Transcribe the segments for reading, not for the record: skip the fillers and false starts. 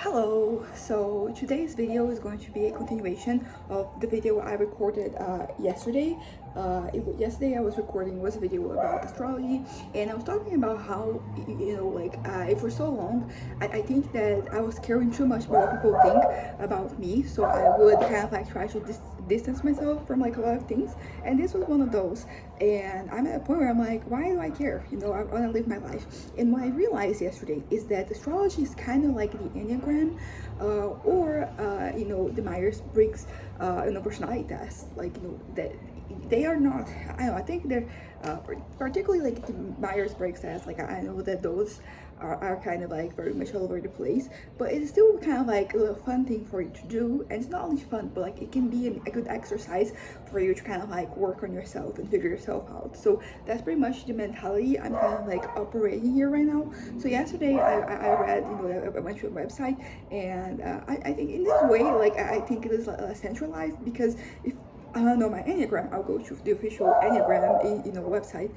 Hello, so today's video is going to be a continuation of the video I recorded yesterday. Yesterday I was recording was a video about astrology, and I was talking about how, for so long, I think that I was caring too much about what people think about me, so I would kind of like try to distance myself from like a lot of things, and this was one of those. And I'm at a point where I'm like, why do I care? I want to live my life. And what I realized yesterday is that astrology is kind of like the Enneagram, or the Myers-Briggs, personality test. That they are not. I don't know. I think they're particularly like the Myers-Briggs test. Like I know that those are kind of like very much all over the place, but it's still kind of like a little fun thing for you to do. And it's not only fun, but like it can be a good exercise for you to kind of like work on yourself and figure yourself out. So that's pretty much the mentality I'm kind of like operating here right now. So yesterday I read, I went to a website, and I think in this way, like I think it is centralized, because if I don't know my Enneagram, I'll go to the official Enneagram website.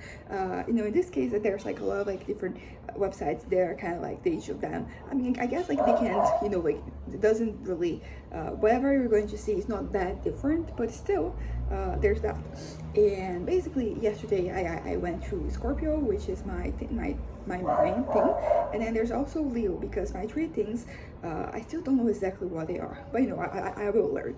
In this case, there's like a lot of like different websites there, kind of like the each of them. I mean, I guess like they can't, it doesn't really, whatever you're going to see is not that different, but still, there's that. And basically, yesterday I went to Scorpio, which is my main thing, and then there's also Leo, because my three things, I still don't know exactly what they are, but I will learn.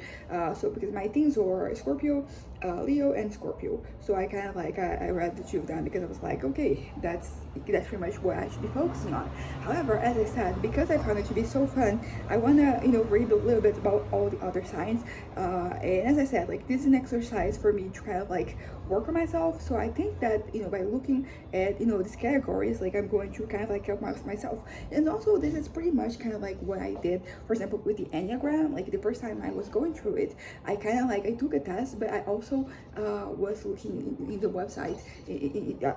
So because my things were Scorpio, Leo, and Scorpio. So I kind of like I read the two of them because I was like, okay, that's pretty much what I should be focusing on. However, as I said, because I found it to be so fun, I wanna read a little bit about all the other signs. And as I said, like this is an exercise for me to kind of like work on myself. So I think that by looking at these categories, like I'm going to kind of like help myself. And also this is pretty much kind of like what I did, for example, with the Enneagram. Like the first time I was going through it, I kind of like I took a test, but I also was looking in the website.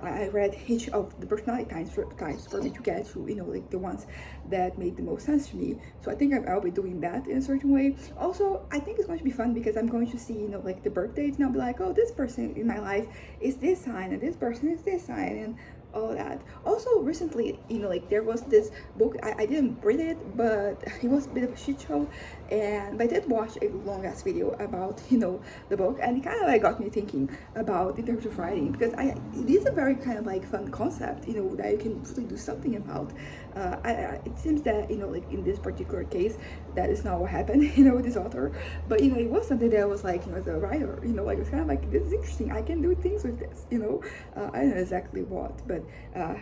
I read each of the personality types for me to get to like the ones that made the most sense to me. So I think I'll be doing that in a certain way. Also, I think it's going to be fun because I'm going to see like the birth dates, and I'll be like, oh, this person in my life is this sign, and this person is this sign, and all that. Also, recently, like there was this book. I didn't read it, but it was a bit of a shit show. But I did watch a long ass video about the book, and it kind of like got me thinking about in terms of writing, because it is a very kind of like fun concept, that you can really do something about. It seems that like in this particular case, that is not what happened, with this author, but it was something that was like as a writer, like it was kind of like, this is interesting. I can do things with this, I don't know exactly what, but I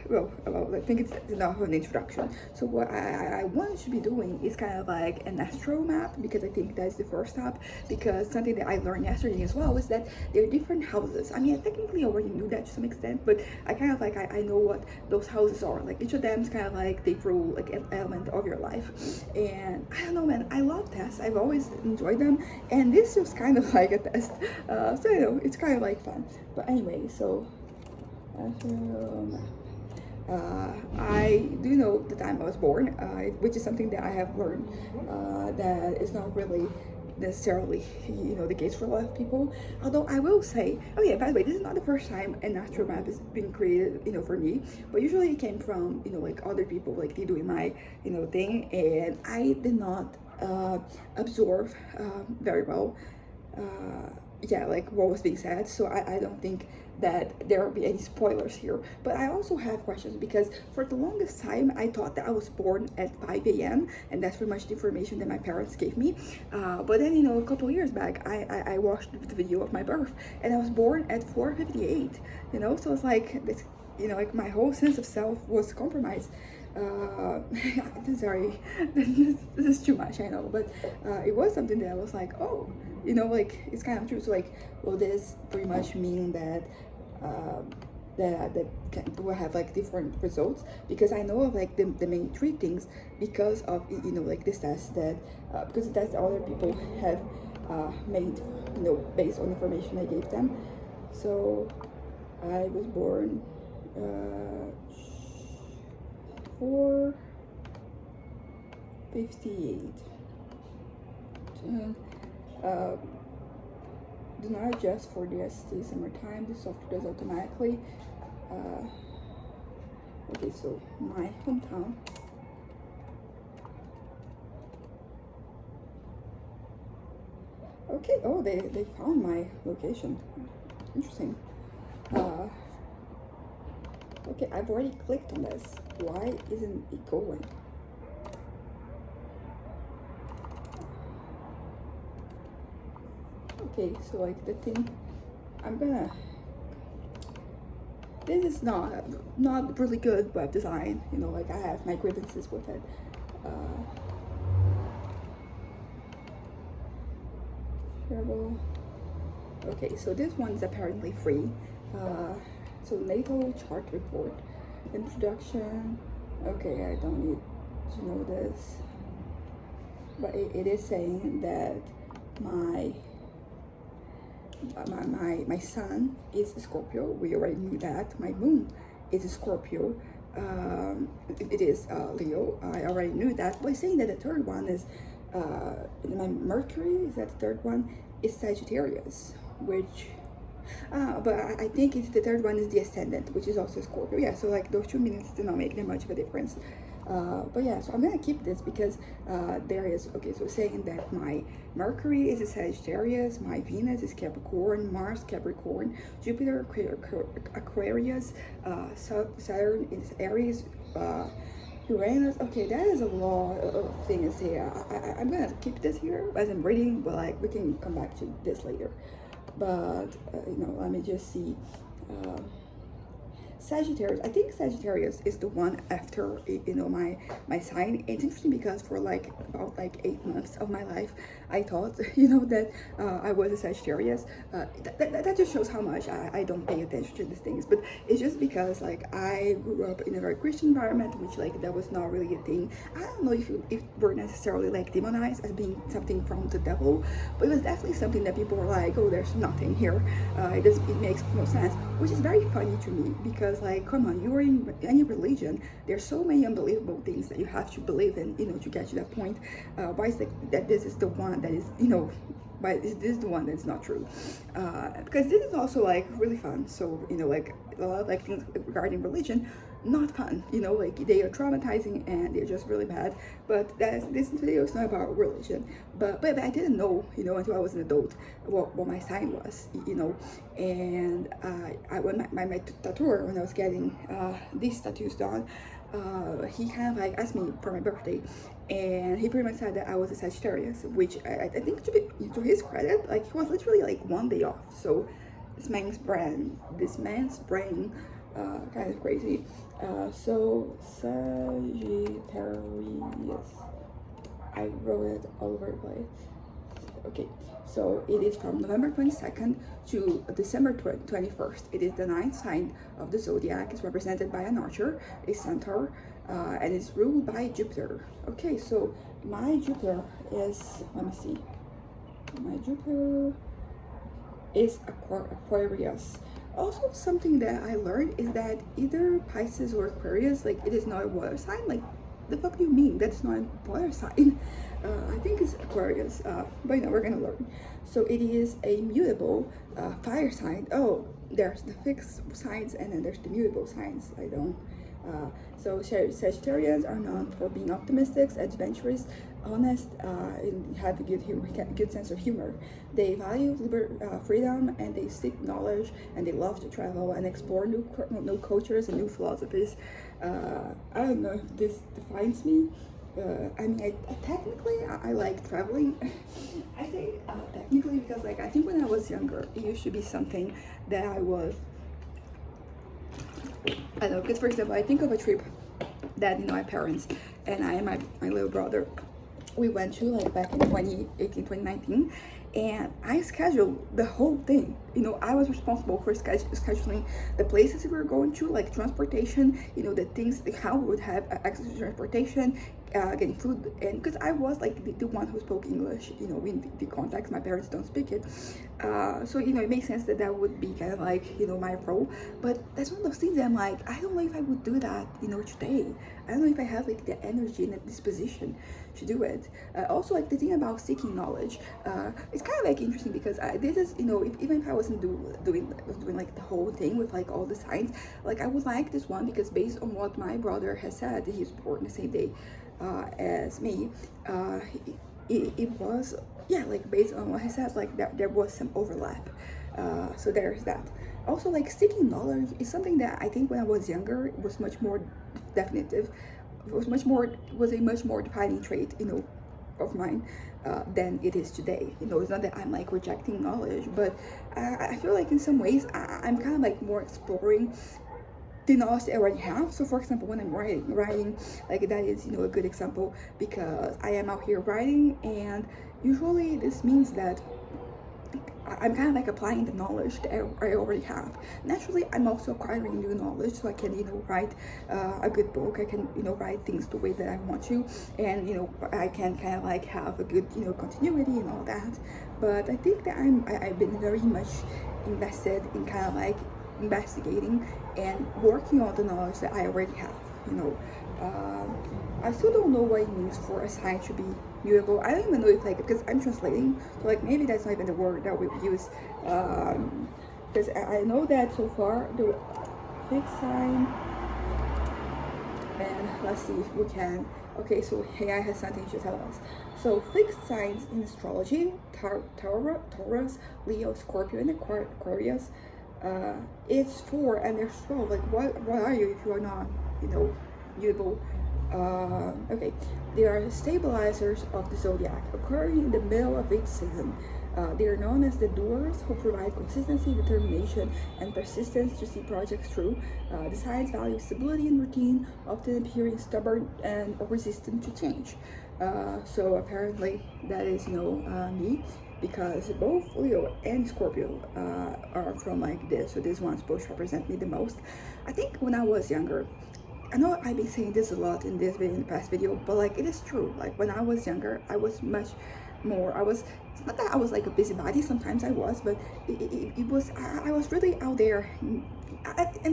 think it's enough of an introduction. So what I wanted to be doing is kind of like an astro map, because I think that's the first step. Because something that I learned yesterday as well is that there are different houses. I mean, I technically already knew that to some extent, but I kind of like I know what those houses are. Like each of them is kind of like they rule like an element of your life. And I don't know, man, I love tests. I've always enjoyed them, and this was kind of like a test. So it's kind of like fun. But anyway, so I do know the time I was born, which is something that I have learned, that is not really necessarily the case for a lot of people. Although I will say, oh yeah, by the way, this is not the first time an astro map is being created for me, but usually it came from like other people, like they doing my thing, and I did not absorb very well, yeah, like what was being said. So I don't think that there will be any spoilers here. But I also have questions, because for the longest time I thought that I was born at 5 a.m. and that's pretty much the information that my parents gave me. But then a couple years back I watched the video of my birth, and I was born at 4:58. So it's like this, like my whole sense of self was compromised. Sorry, this is too much, I know, but it was something that I was like, oh, like it's kind of true. So like, will this pretty much mean that will have like different results? Because I know of like the main three things, because of like this test that because the test that other people have made based on information I gave them. So I was born 4:58. Do not adjust for the ST summertime. The software does automatically. Okay, so my hometown Okay, oh, they found my location. Interesting. Uh, okay, I've already clicked on this. Why isn't it going? Okay, so like the thing, I'm gonna, this is not really good web design, you know, like I have my grievances with it. Terrible. Okay, so this one is apparently free. So natal chart report, introduction. Okay, I don't need to know this, but it is saying that my my sun is a Scorpio. We already knew that. My moon is a Scorpio. It is Leo. I already knew that. But saying that the third one is my Mercury, is that the third one, is Sagittarius, which but I think it's the third one is the ascendant, which is also Scorpio. Yeah, so like those 2 minutes do not make that much of a difference. But yeah, so I'm gonna keep this because there is, okay, so saying that my Mercury is a Sagittarius, my Venus is Capricorn, Mars Capricorn, Jupiter Aquarius, Saturn is Aries, Uranus. Okay, that is a lot of things here. I'm gonna keep this here as I'm reading, but like we can come back to this later. But you know, let me just see. Sagittarius. I think Sagittarius is the one after, you know, my sign. It's interesting because for like about like 8 months of my life, I thought, you know, that I was a Sagittarius. That just shows how much I don't pay attention to these things. But it's just because like I grew up in a very Christian environment, which like that was not really a thing. I don't know if we're necessarily like demonized as being something from the devil, but it was definitely something that people were like, oh, there's nothing here. It makes no sense, which is very funny to me because like, come on, you're in any religion, there's so many unbelievable things that you have to believe in, you know, to get to that point. Why is it that this is the one that is, you know, why is this the one that's not true? Because this is also like really fun. So, you know, like a lot of like things regarding religion, not fun, you know, like they are traumatizing and they're just really bad. But this video is not about religion. But I didn't know, you know, until I was an adult what my sign was, you know. And when my tattooer, when I was getting these tattoos done, he kind of like asked me for my birthday, and he pretty much said that I was a Sagittarius, which I think to his credit, like he was literally like 1 day off. So this man's brain, kind of crazy. So Sagittarius, I wrote it all over the place. Okay, so it is from November 22nd to December 21st. It is the 9th sign of the zodiac. It's represented by an archer, a centaur, and it's ruled by Jupiter. Okay, so my Jupiter is, let me see, my Jupiter is Aquarius. Also, something that I learned is that either Pisces or Aquarius, like it is not a water sign. Like, the fuck do you mean? That's not a water sign. I think it's Aquarius, but you know, we're gonna learn. So it is a mutable fire sign. Oh, there's the fixed signs and then there's the mutable signs. I don't. So Sagittarians are known for being optimistic, adventurous, honest, and have a good sense of humor. They value freedom, and they seek knowledge, and they love to travel and explore new cultures and new philosophies. I don't know if this defines me. I mean, technically, I like traveling. I say technically because, like, I think when I was younger, it used to be something that I was. I don't know, because for example, I think of a trip that, you know, my parents and I and my little brother, we went to like back in 2018, 2019, and I scheduled the whole thing. You know, I was responsible for scheduling the places we were going to, like transportation, you know, the things, like how we would have access to transportation, getting food, and because I was like the one who spoke English, you know, in the context, my parents don't speak it. So, you know, it makes sense that that would be kind of like, you know, my role. But that's one of those things that I'm like, I don't know if I would do that, you know, today. I don't know if I have like the energy and the disposition to do it. Also, like the thing about seeking knowledge, it's kind of like interesting because this is, you know, even if I wasn't doing like the whole thing with like all the signs, like I would like this one because based on what my brother has said, he's born the same day as me. it was, yeah, like based on what I said, like there was some overlap. So there's that. Also, like seeking knowledge is something that I think when I was younger was much more definitive, was a much more defining trait, of mine, than it is today. It's not that I'm like rejecting knowledge, but I feel like in some ways I'm kind of like more exploring the knowledge I already have. So for example, when I'm writing, like that is, a good example, because I am out here writing, and usually this means that I'm kind of like applying the knowledge that I already have. Naturally, I'm also acquiring new knowledge, so I can, write a good book. I can, write things the way that I want to, and I can kind of like have a good, continuity and all that. But I think that I've been very much invested in kind of like investigating and working on the knowledge that I already have. You know, I still don't know what it means for a sign to be mutable. I don't even know if like, because I'm translating, so like maybe that's not even the word that we use. Because I know that so far the fixed sign, and let's see if we can. Okay, so AI has something to tell us. So fixed signs in astrology: Taurus, Leo, Scorpio, and Aquarius. It's 4 and there's 12. Like, what are you if you are not, mutable? Okay, they are stabilizers of the zodiac, occurring in the middle of each season. They are known as the doers, who provide consistency, determination, and persistence to see projects through. The signs value stability and routine, often appearing stubborn and resistant to change. So apparently that is, me, because both Leo and Scorpio are from like this, so this one's supposed to represent me the most. I think when I was younger, I know I've been saying this a lot in this video, in the past video, but like it is true. Like when I was younger, I was much more. It's not that I was like a busybody. Sometimes I was, but it was. I was really out there, and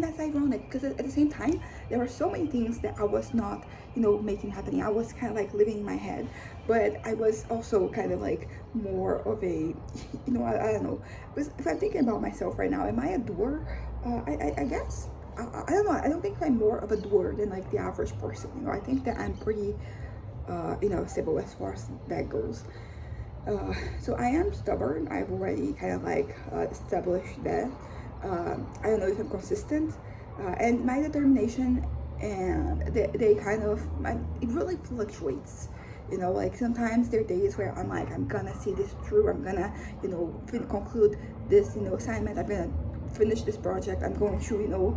that's ironic because at the same time there were so many things that I was not, making happening. I was kind of like living in my head, but I was also kind of like more of a, I don't know. Because if I'm thinking about myself right now, am I a doer? I guess. I don't know. I don't think I'm more of a doer than like the average person. I think that I'm pretty, stable as far as that goes. So I am stubborn. I've already kind of like established that. I don't know if I'm consistent, and my determination, and they kind of, it really fluctuates. Like sometimes there are days where I'm like, I'm gonna see this through. I'm gonna, conclude this, assignment. I'm gonna finish this project. I'm going to,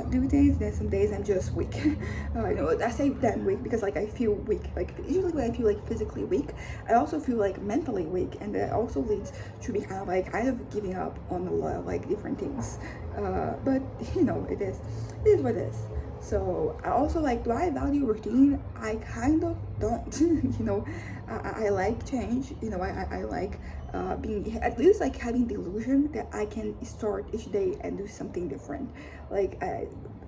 do things. Then some days I'm just weak. I say that I'm weak because like I feel weak. Like usually when I feel like physically weak, I also feel like mentally weak, and that also leads to me kind of giving up on a lot of like different things. But it is what it is. So I also like, do I value routine? I kind of don't. I like change. I like being, at least like having the illusion that I can start each day and do something different. Like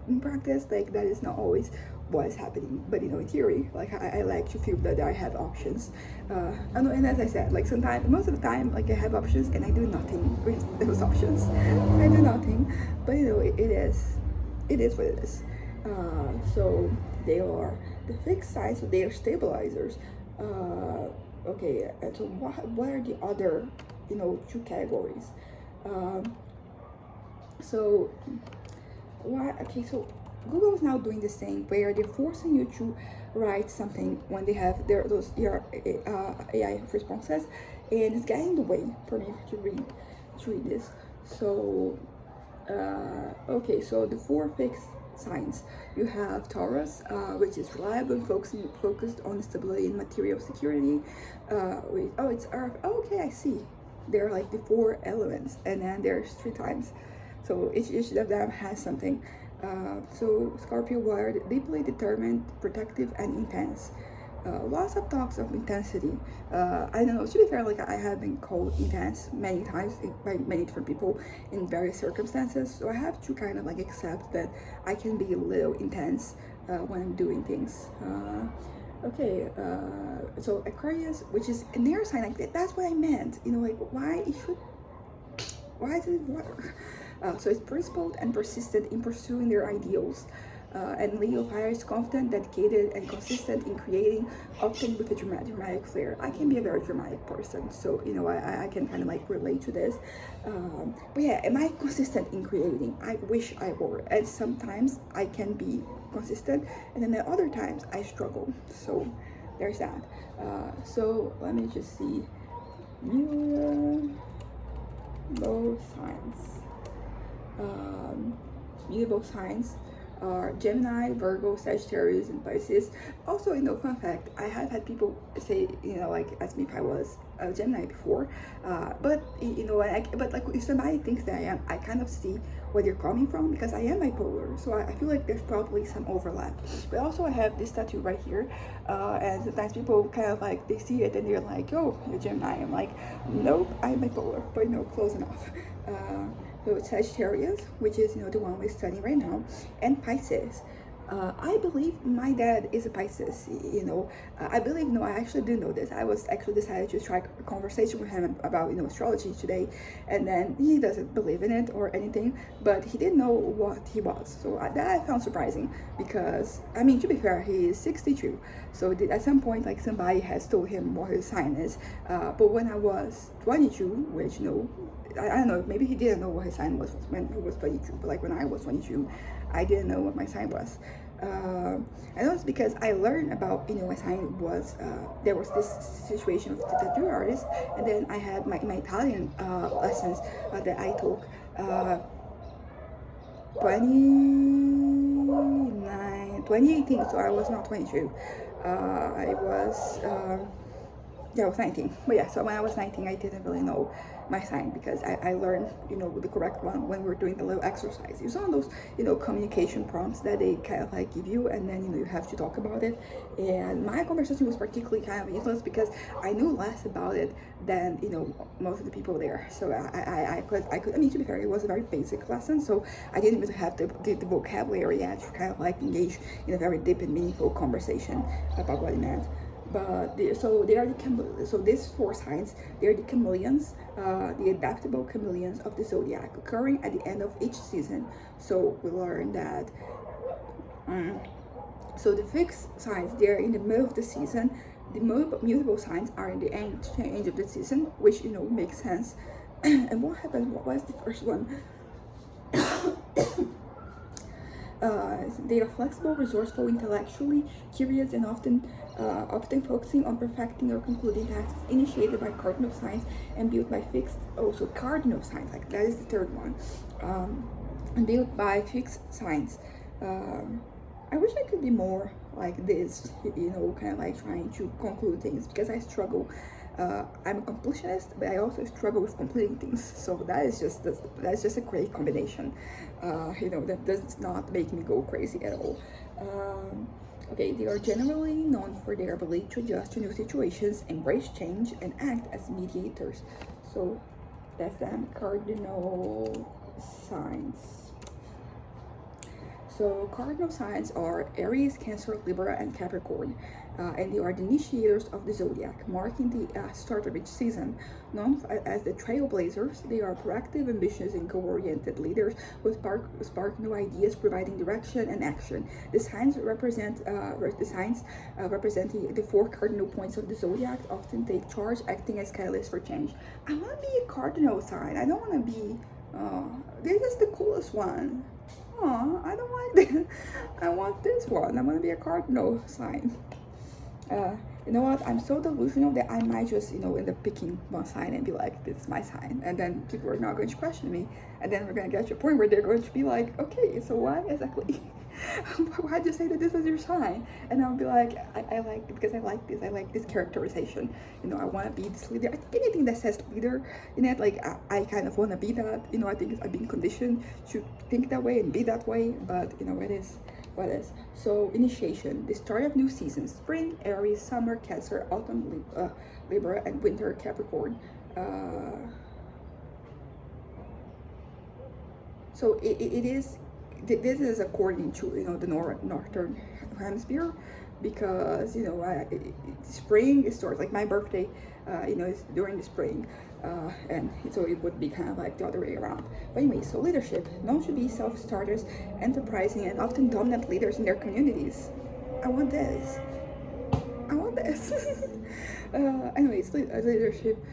in practice, like that is not always what is happening, but in theory, like I like to feel that I have options. And as I said, like sometimes, most of the time, like I have options and I do nothing with those options. I do nothing, but it is what it is. So they are the fixed signs, so they are stabilizers. Okay, and so what are the other, 2 categories? So why? Okay, so Google is now doing this thing where they're forcing you to write something when they have those AI responses, and it's getting in the way for me to read this. So okay, so the 4 fixed signs. You have Taurus, which is reliable and focused on stability and material security. It's Earth. Oh, okay, I see. There are like the 4 elements, and then there's 3 times. So each of them has something. So Scorpio, water, deeply determined, protective, and intense. Lots of talks of intensity. I don't know, to be fair, like I have been called intense many times by many different people in various circumstances, so I have to kind of like accept that I can be a little intense when I'm doing things. Okay, so Aquarius, which is an air sign, like that's what I meant, like why is it water? So it's principled and persistent in pursuing their ideals. And Leo fire is confident, dedicated, and consistent in creating, often with a dramatic flair. I can be a very dramatic person, so I can kind of like relate to this. But yeah, am I consistent in creating? I wish I were, and sometimes I can be consistent, and then at other times I struggle. So there's that. So let me just see. Both signs. Mutable signs are Gemini, Virgo, Sagittarius, and Pisces. Also, fun fact, I have had people say, like ask me if I was a Gemini before, but but like if somebody thinks that I am, I kind of see where they're coming from, because I am bipolar, so I feel like there's probably some overlap. But also I have this tattoo right here, and sometimes people kind of like, they see it and they're like, oh, you're Gemini. I'm like, nope, I'm bipolar, but close enough. So it's Sagittarius, which is the one we're studying right now, and Pisces. I believe my dad is a Pisces. I believe, no, I actually do know this. I was actually decided to try a conversation with him about astrology today, and then he doesn't believe in it or anything, but he didn't know what he was. So that I found surprising, because to be fair, he is 62. So at some point, like, somebody has told him what his sign is. But when I was 22, which I don't know, maybe he didn't know what his sign was when he was 22, but like when I was 22, I didn't know what my sign was. And that was because I learned about, my sign was, there was this situation with the tattoo artist, and then I had my Italian lessons that I took 2018, so I was not 22. I was, I was 19. But yeah, so when I was 19, I didn't really know my sign, because I learned, the correct one when we were doing the little exercise. It's one of those, communication prompts that they kind of like give you, and then, you have to talk about it. And my conversation was particularly kind of useless, because I knew less about it than, most of the people there. So I could, to be fair, it was a very basic lesson, so I didn't really have the vocabulary yet to kind of like engage in a very deep and meaningful conversation about what it meant. But so these four signs, they're the chameleons, the adaptable chameleons of the zodiac, occurring at the end of each season. So we learned that. So the fixed signs, they're in the middle of the season. The mutable signs are in the end of the season, which makes sense. And what happened? What was the first one? They are flexible, resourceful, intellectually curious, and often focusing on perfecting or concluding tasks initiated by cardinal signs and built by fixed. Also, cardinal signs, like that is the third one, and built by fixed signs. I wish I could be more like this, kind of like trying to conclude things, because I struggle. I'm a completionist, but I also struggle with completing things. So that's just a great combination. That does not make me go crazy at all. Okay, they are generally known for their ability to adjust to new situations, embrace change, and act as mediators. So that's them, cardinal signs. So cardinal signs are Aries, Cancer, Libra, and Capricorn, and they are the initiators of the zodiac, marking the start of each season. Known as the trailblazers, they are proactive, ambitious, and goal-oriented leaders who spark new ideas, providing direction and action. The signs representing the four cardinal points of the zodiac often take charge, acting as catalysts for change. I want to be a cardinal sign. I don't want to be. This is the coolest one. I don't want this. I want this one. I want to be a cardinal sign. You know what? I'm so delusional that I might just, end up picking one sign and be like, this is my sign. And then people are not going to question me. And then we're going to get to a point where they're going to be like, okay, so why exactly? Why'd you say that this was your sign? And I'll be like, I like it because I like this. I like this characterization. I want to be this leader. I think anything that says leader in it, like I kind of want to be that. I think I've been conditioned to think that way and be that way. But it is what is. So initiation, the start of new seasons: spring, Aries; summer, Cancer; autumn, Libra; and winter, Capricorn. So it is. This is according to the northern hemisphere, because spring starts, like my birthday is during the spring. and so it would be kind of like the other way around. But anyway, so leadership, known to be self-starters, enterprising, and often dominant leaders in their communities. I want this. I want this. Anyways, leadership,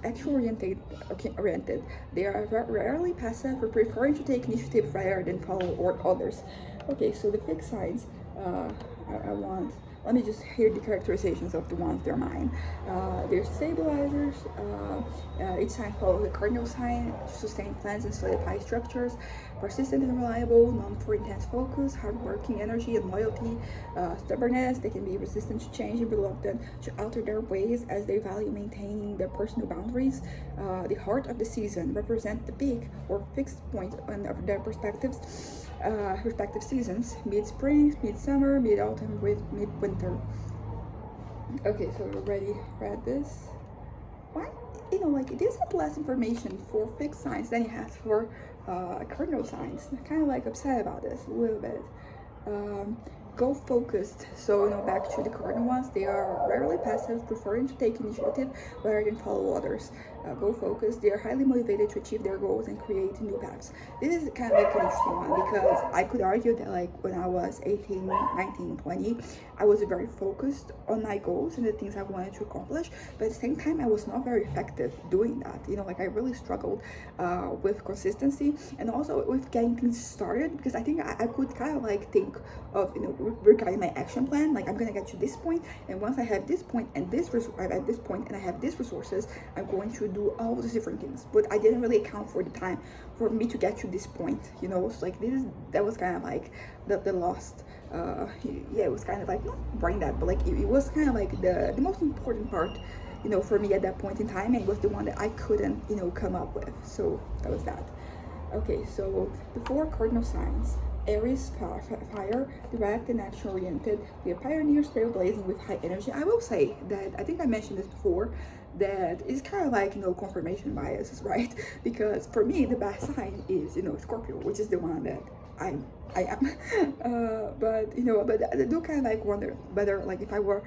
action oriented. Okay, oriented. They are rarely passive or preferring to take initiative rather than follow or others. Okay, so the fixed signs. I want. Let me just hear the characterizations of the ones that are mine. They're stabilizers. Each sign follows the cardinal sign to sustain plans and solidify structures. Persistent and reliable, known for intense focus, hardworking energy, and loyalty. Stubbornness, they can be resistant to change and reluctant to alter their ways as they value maintaining their personal boundaries. The heart of the season represent the peak or fixed point of their perspectives. Respective seasons, mid-spring, mid-summer, mid-autumn, with mid-winter. Okay, so you already read this. Why? Like this has less information for fixed signs than it has for cardinal signs. I'm kind of like upset about this a little bit. Goal focused. So back to the cardinal ones, they are rarely passive, preferring to take initiative rather than follow others. Goal focused, they are highly motivated to achieve their goals and create new paths. This is kind of like an interesting one because I could argue that like when I was 18, 19, 20, I was very focused on my goals and the things I wanted to accomplish, but at the same time I was not very effective doing that. Like I really struggled with consistency and also with getting things started, because I think I could kind of like think of regarding my action plan, like I'm gonna get to this point, and once I have this point and at this point and I have these resources, I'm going to do all these different things. But I didn't really account for the time for me to get to this point, so like that was kind of like the lost it was kind of like not brain dead, but like it was kind of like the most important part for me at that point in time, and it was the one that I couldn't come up with. So that was that. Okay, so the 4 cardinal signs. Aries, fire, direct and action oriented. We are pioneers, trailblazing with high energy. I will say that I think I mentioned this before, that it's kind of like confirmation biases, right? Because for me the best sign is Scorpio, which is the one that I am. But I do kind of like wonder whether like if I were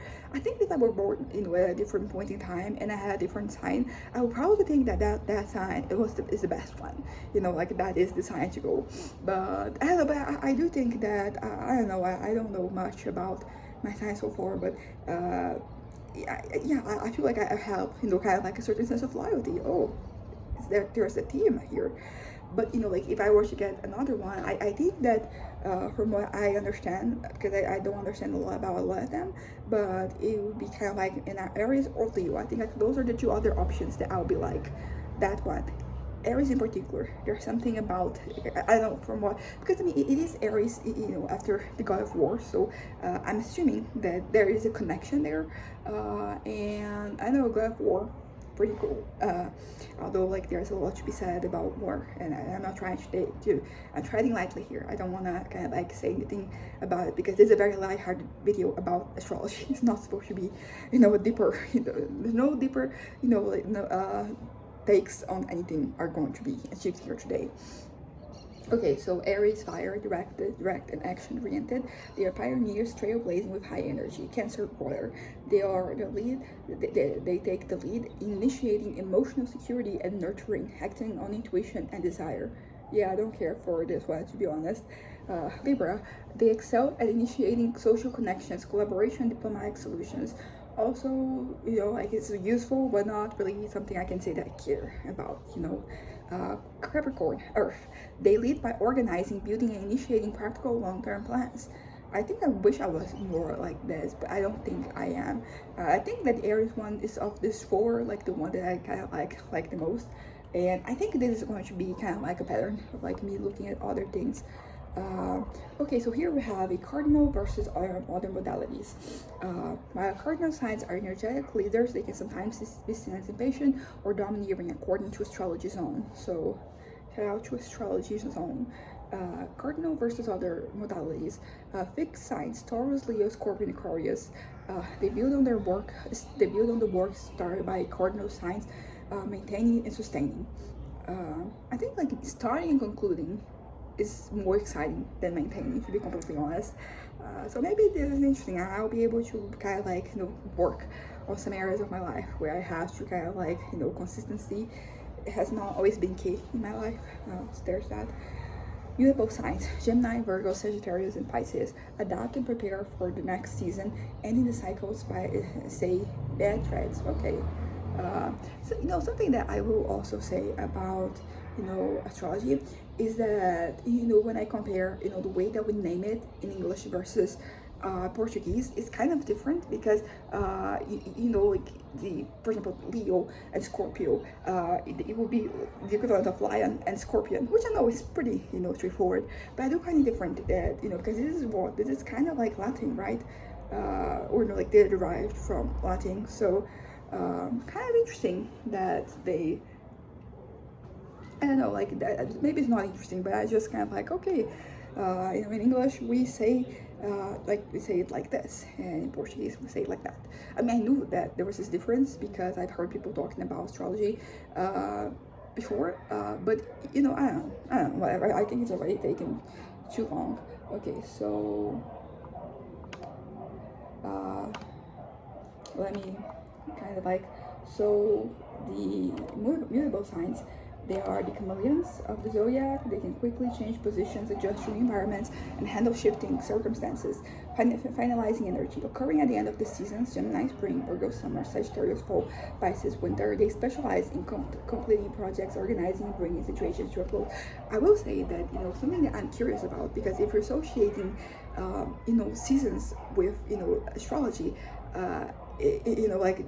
born at a different point in time and I had a different sign, I would probably think that sign is the best one. Like that is the sign to go. But I don't know. But I do think that I don't know. I don't know much about my sign so far, but I feel like I have kind of like a certain sense of loyalty. Oh, there's a theme here. But like if I were to get another one, I think that from what I understand, because I don't understand a lot about a lot of them, but it would be kind of like in Aries or Leo. I think like those are the 2 other options that I'll be like, that one. Aries in particular, there's something about, I don't know from what, because I mean it is Aries, after the god of war, so I'm assuming that there is a connection there, and I know god of war, pretty cool, although like there's a lot to be said about war, and I'm not trying I'm treading lightly here. I don't want to kind of like say anything about it because it's a very light-hearted video about astrology. It's not supposed to be a deeper, there's no deeper takes on anything are going to be achieved here today. Okay, so Aries, fire, direct and action-oriented. They are pioneers, trailblazing with high energy. Cancer, water. They are the lead. They take the lead, initiating emotional security and nurturing, acting on intuition and desire. Yeah, I don't care for this one, to be honest. Libra, they excel at initiating social connections, collaboration, diplomatic solutions. Also, like it's useful, but not really something I can say that I care about, Capricorn, Earth. They lead by organizing, building, and initiating practical long-term plans. I think I wish I was more like this, but I don't think I am. I think that the Aries one is of this 4, like the one that I kind of like the most. And I think this is going to be kind of like a pattern of like me looking at other things. Okay, so here we have a cardinal versus other modalities. While cardinal signs are energetic leaders, they can sometimes be seen as impatient or domineering according to astrology zone. So shout out to astrology zone. Cardinal versus other modalities. Fixed signs: Taurus, Leo, Scorpio, and Aquarius. They build on the work started by cardinal signs, maintaining and sustaining. I think like starting and concluding is more exciting than maintaining, to be completely honest. So maybe this is interesting. I'll be able to kind of like work or some areas of my life where I have to kind of like, consistency. It has not always been key in my life. So there's that. You have both signs, Gemini, Virgo, Sagittarius, and Pisces. Adapt and prepare for the next season, ending the cycles by, say, bad threads. Okay. So, something that I will also say about, astrology is that, when I compare, the way that we name it in English versus Portuguese is kind of different because like for example, Leo and Scorpio, it will be the equivalent of Lion and Scorpion, which I know is pretty straightforward, but I do find it different that because this is kind of like Latin, right? Or like they're derived from Latin, so kind of interesting that they, I don't know, like that. Maybe it's not interesting, but I just kind of like, okay, in English we say we say it like this, and in Portuguese we say it like that. I mean, I knew that there was this difference because I've heard people talking about astrology before, but I don't know, whatever. I think it's already taken too long. Okay, so let me kind of like, so the mutable signs, they are the chameleons of the zodiac. They can quickly change positions, adjust to new environments, and handle shifting circumstances. Finalizing energy, occurring at the end of the seasons: Gemini spring, Virgo summer, Sagittarius fall, Pisces winter. They specialize in completing projects, organizing, and bringing situations to a close. I will say that something that I'm curious about, because if you're associating seasons with astrology, like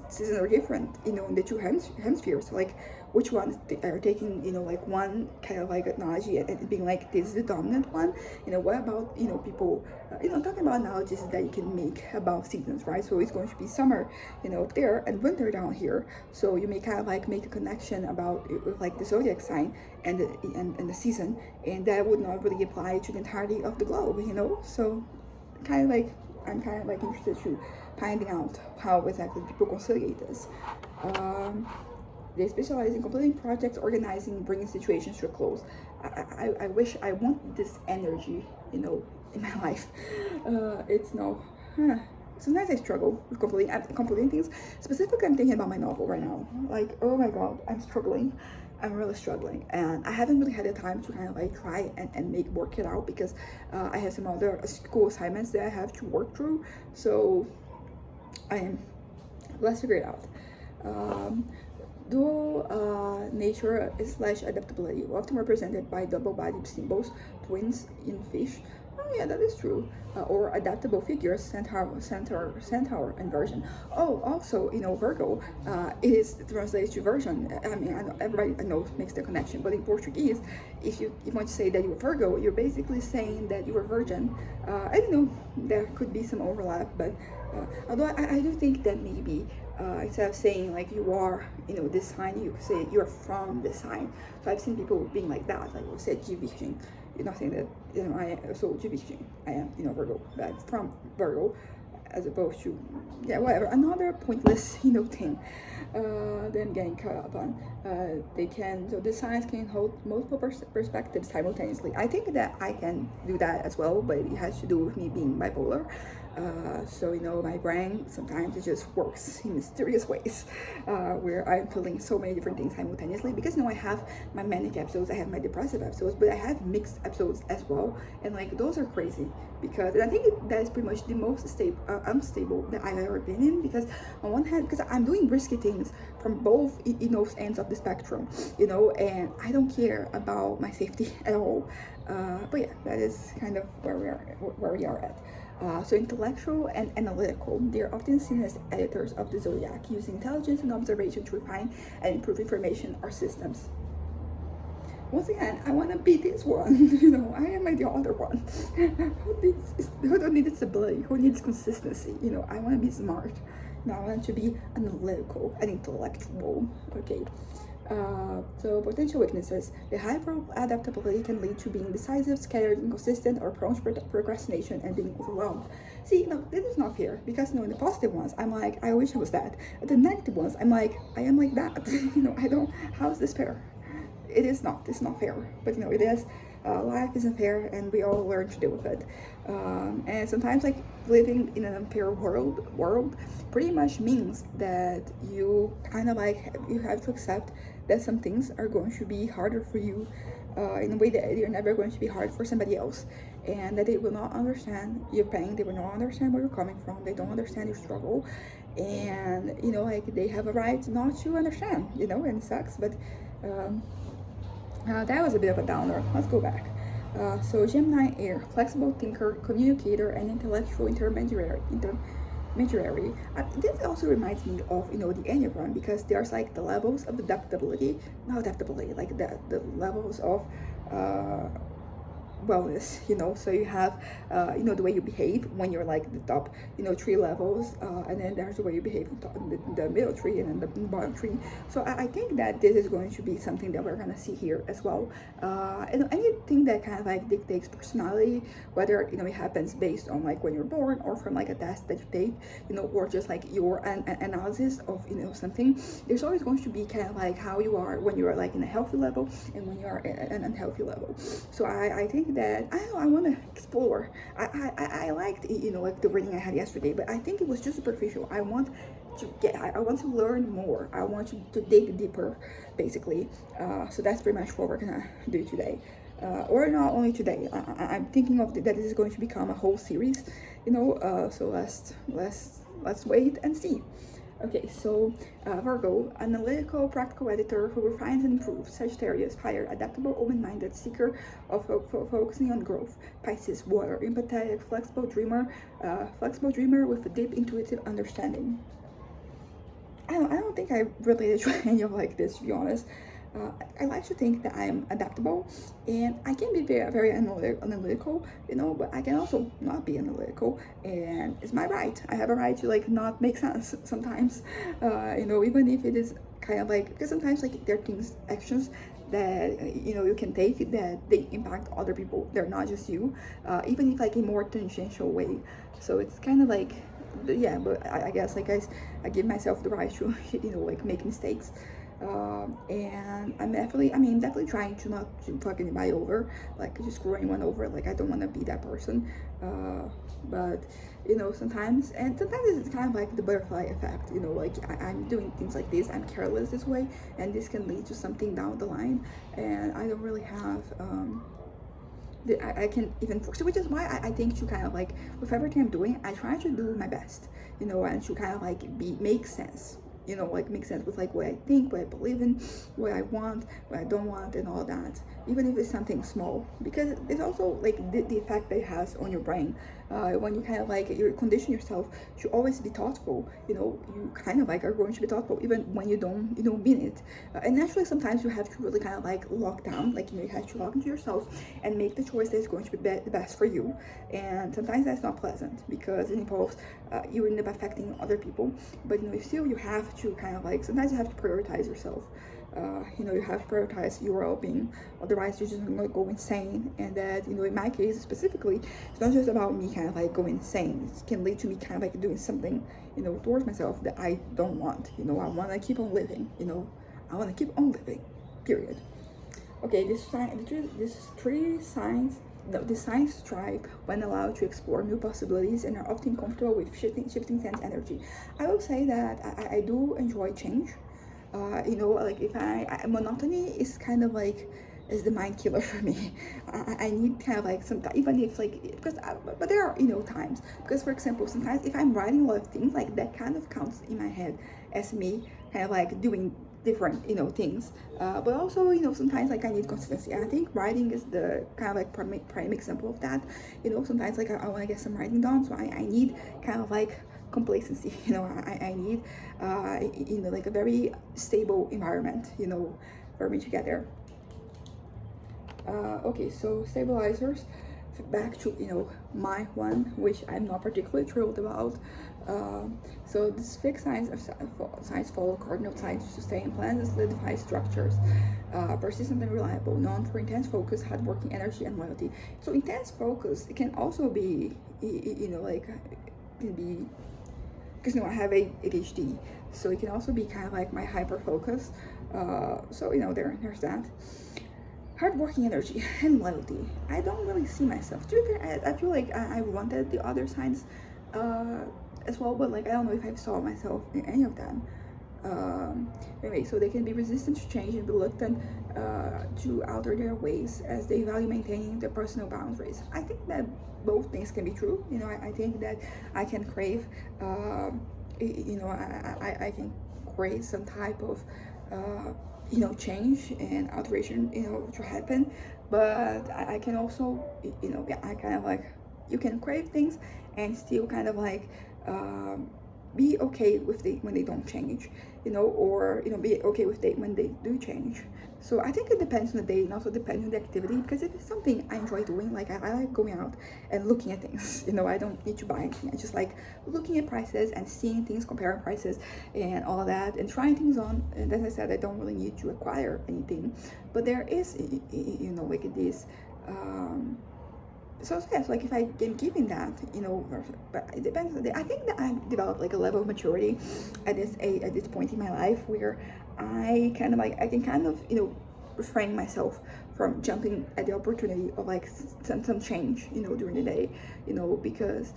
seasons are different, in the two hemispheres. Like, which ones are taking, like one kind of like analogy and being like, this is the dominant one. What about, people, talking about analogies that you can make about seasons, right? So it's going to be summer, up there, and winter down here. So you may kind of like make a connection about like the zodiac sign and the season, and that would not really apply to the entirety of the globe, So kind of like, I'm kind of like interested to finding out how exactly people conciliate this. They specialize in completing projects, organizing, bringing situations to a close. I wish, I want this energy, in my life. Sometimes I struggle with completing things. Specifically, I'm thinking about my novel right now. Like, oh my god, I'm struggling. I'm really struggling, and I haven't really had the time to kind of like try and work it out, because I have some other school assignments that I have to work through. So let's figure it out. Dual nature / adaptability, often represented by double-bodied symbols, twins in fish. Oh yeah, that is true. Or adaptable figures, centaur inversion. Oh, also, Virgo is translated to virgin. I mean, I know everybody I know makes the connection, but in Portuguese, if you want to say that you're Virgo, you're basically saying that you are virgin. I don't know, there could be some overlap, but although I do think that maybe instead of saying like you are, this sign, you say you're from this sign. So I've seen people being like that, like we said, de virgem. You're not saying that, I am so de virgem. I am, Virgo, but I'm from Virgo, as opposed to, yeah, whatever. Another pointless, thing them getting caught up on. So the signs can hold multiple perspectives simultaneously. I think that I can do that as well, but it has to do with me being bipolar. So my brain sometimes it just works in mysterious ways, where I'm feeling so many different things simultaneously, because I have my manic episodes, I have my depressive episodes, but I have mixed episodes as well, and like those are crazy, and I think that is pretty much the most unstable that I've ever been in, because on one hand, because I'm doing risky things from both ends of the spectrum, and I don't care about my safety at all. But yeah, that is kind of where we are at. So intellectual and analytical, they are often seen as editors of the zodiac, using intelligence and observation to refine and improve information or systems. Once again, I want to be this one. I am like the other one. Who don't need stability? Who needs consistency? I want to be smart. I want to be analytical and intellectual. Okay. So potential weaknesses: the hyper adaptability can lead to being decisive, scattered, inconsistent, or prone to procrastination and being overwhelmed. See, this is not fair, because in the positive ones, I'm like, I wish I was that. The negative ones, I'm like, I am like that. I don't. How is this fair? It is not. It's not fair. But it is. life is unfair and we all learn to deal with it. And sometimes like living in an unfair world pretty much means that you kind of like you have to accept that some things are going to be harder for you in a way that they're never going to be hard for somebody else, and that they will not understand your pain, they will not understand where you're coming from, they don't understand your struggle, and you know, like they have a right not to understand, you know, and it sucks, but um, that was a bit of a downer. Let's go back. So Gemini Air, flexible thinker, communicator, and intellectual intermediary. This also reminds me of, you know, the Enneagram, because there's like the levels of adaptability, not adaptability, like the levels of uh, wellness, you know. So you have you know, the way you behave when you're like the top, you know, three levels, and then there's the way you behave in the middle tree and then the bottom tree. So I think that this is going to be something that we're gonna see here as well. And anything that kind of like dictates personality, whether, you know, it happens based on like when you're born or from like a test that you take, you know, or just like your analysis of, you know, something, there's always going to be kind of like how you are when you're like in a healthy level and when you're at an unhealthy level. So I think that I don't know, I want to explore. I liked, you know, like the reading I had yesterday, but I think it was just superficial. I want I want to learn more. I want to dig deeper, basically. So that's pretty much what we're gonna do today. Or not only today. I'm thinking of that this is going to become a whole series, you know. So let's wait and see. Okay, so Virgo, analytical, practical editor who refines and improves. Sagittarius, fire, adaptable, open-minded, seeker of focusing on growth. Pisces, water, empathetic, flexible dreamer with a deep intuitive understanding. I don't think I related to any of like this, to be honest. I like to think that I am adaptable, and I can be very analytical, you know, but I can also not be analytical, and it's my right. I have a right to like not make sense sometimes, you know, even if it is kind of like, because sometimes like there are things, actions that you know, you can take that they impact other people. They're not just you, even if like a more tangential way. So it's kind of like, yeah, but I guess like I give myself the right to you know, like make mistakes. And I'm definitely trying to not to fuck anybody over, like just screw anyone over. Like I don't want to be that person. But you know, sometimes it's kind of like the butterfly effect, you know, like I'm doing things like this, I'm careless this way, and this can lead to something down the line, and I don't really have I can even force it, which is why I think to kind of like with everything I'm doing, I try to do my best, you know, and to kind of like make sense, you know, like make sense with like what I think, what I believe in, what I want, what I don't want, and all that, even if it's something small, because it's also like the effect that it has on your brain. When you kind of like you condition yourself to always be thoughtful, you know, you kind of like are going to be thoughtful even when you don't, you know, mean it. And naturally sometimes you have to really kind of like lock down, like, you know, you have to lock into yourself and make the choice that is going to be the best for you. And sometimes that's not pleasant because it involves you end up affecting other people, but you know, still you have to kind of like, sometimes you have to prioritize yourself. You know, you have to prioritize your well-being, otherwise you're just gonna go insane. And that, you know, in my case specifically, it's not just about me kind of like going insane. It can lead to me kind of like doing something, you know, towards myself that I don't want. You know, I want to keep on living, you know, I want to keep on living, period. Okay, this three signs, the signs thrive when allowed to explore new possibilities and are often comfortable with shifting sense energy. I will say that I do enjoy change. You know, like if monotony is kind of like is the mind killer for me. I need kind of like some, even if like, because but there are, you know, times, because for example sometimes if I'm writing a lot of things, like that kind of counts in my head as me kind of like doing different, you know, things, but also, you know, sometimes like I need consistency, and I think writing is the kind of like prime example of that. You know, sometimes like I want to get some writing done, so I need kind of like complacency, you know. I need you know, like a very stable environment, you know, for me to get there. Okay, so stabilizers, back to, you know, my one, which I'm not particularly thrilled about. So this fixed signs follow cardinal signs to sustain plans and solidify structures. Persistent and reliable, known for intense focus, hardworking energy, and loyalty. So intense focus, it can also be, you know, like can be, because, you know, I have ADHD, so it can also be kind of like my hyper focus. So, you know, there's that. hardworking energy and loyalty. I don't really see myself. To be fair, I feel like I wanted the other signs uh, as well, but like I don't know if I saw myself in any of them. Anyway, so they can be resistant to change and reluctant to alter their ways as they value maintaining their personal boundaries. I think that both things can be true. I think that I can crave, I can crave some type of change and alteration, to happen. But I can also, yeah, I kind of like, you can crave things and still kind of like be okay with when they don't change, or be okay with when they do change. So I think it depends on the day and also depends on the activity, because if it's something I enjoy doing, like I like going out and looking at things, I don't need to buy anything. I just like looking at prices and seeing things, comparing prices and all that, and trying things on. And as I said, I don't really need to acquire anything, but there is, like this so yes, like if I am keeping that, but it depends on the, I think that I developed like a level of maturity at this point in my life where I kind of like, I can kind of, refrain myself from jumping at the opportunity of like some change, during the day, because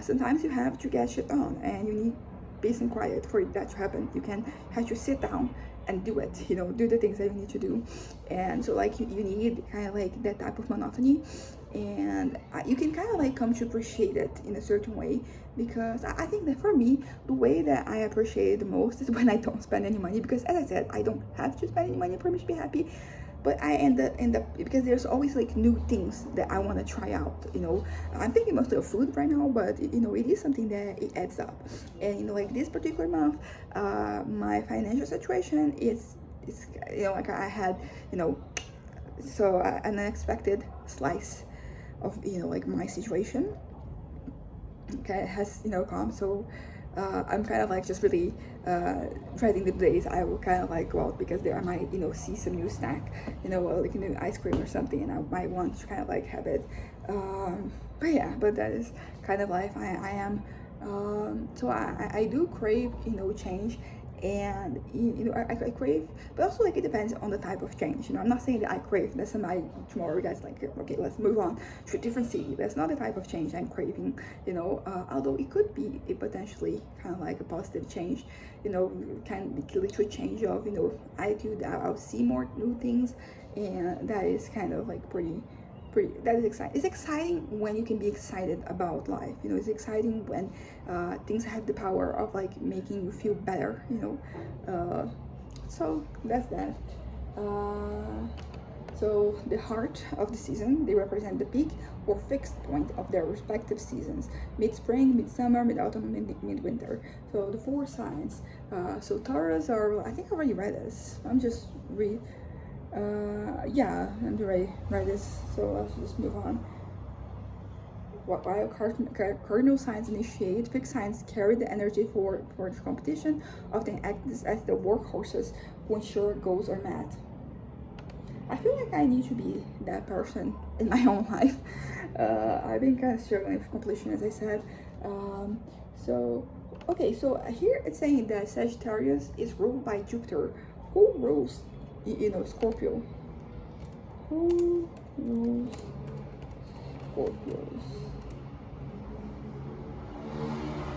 sometimes you have to get shit done and you need peace and quiet for that to happen. You can have to sit down and do it, do the things that you need to do. And so like you need kind of like that type of monotony, and you can kind of like come to appreciate it in a certain way, because I think that for me, the way that I appreciate it the most is when I don't spend any money, because as I said, I don't have to spend any money for me to be happy. But I end up because there's always like new things that I want to try out. I'm thinking mostly of food right now, but it is something that it adds up. And like this particular month, my financial situation is like I had so an unexpected slice of like my situation. Okay, has come. So I'm kind of like just really dreading the days I will kind of like go out, because there I might see some new snack, like a new ice cream or something, and I might want to kind of like have it. But yeah, but that is kind of life. I am so I do crave change, and I crave, but also like it depends on the type of change. I'm not saying that I crave that somebody tomorrow guys like, okay, let's move on to a different city. That's not the type of change I'm craving. Although it could be a potentially kind of like a positive change, can be literally change of attitude. I'll see more new things, and that is kind of like pretty, that is exciting. It's exciting when you can be excited about life. It's exciting when things have the power of like making you feel better. So that's that. So the heart of the season, they represent the peak or fixed point of their respective seasons: mid-spring, mid-summer, mid-autumn, mid-winter. So the four signs. So Taurus are, I think I already read this. I'm just yeah, I'm ready this, so let's just move on. While cardinal signs initiate, fixed signs carry the energy for the competition, often act as the workhorses who ensure goals are met. I feel like I need to be that person in my own life. I've been kind of struggling with completion, as I said. So here it's saying that Sagittarius is ruled by Jupiter. Who rules Scorpio? Who rules Scorpios?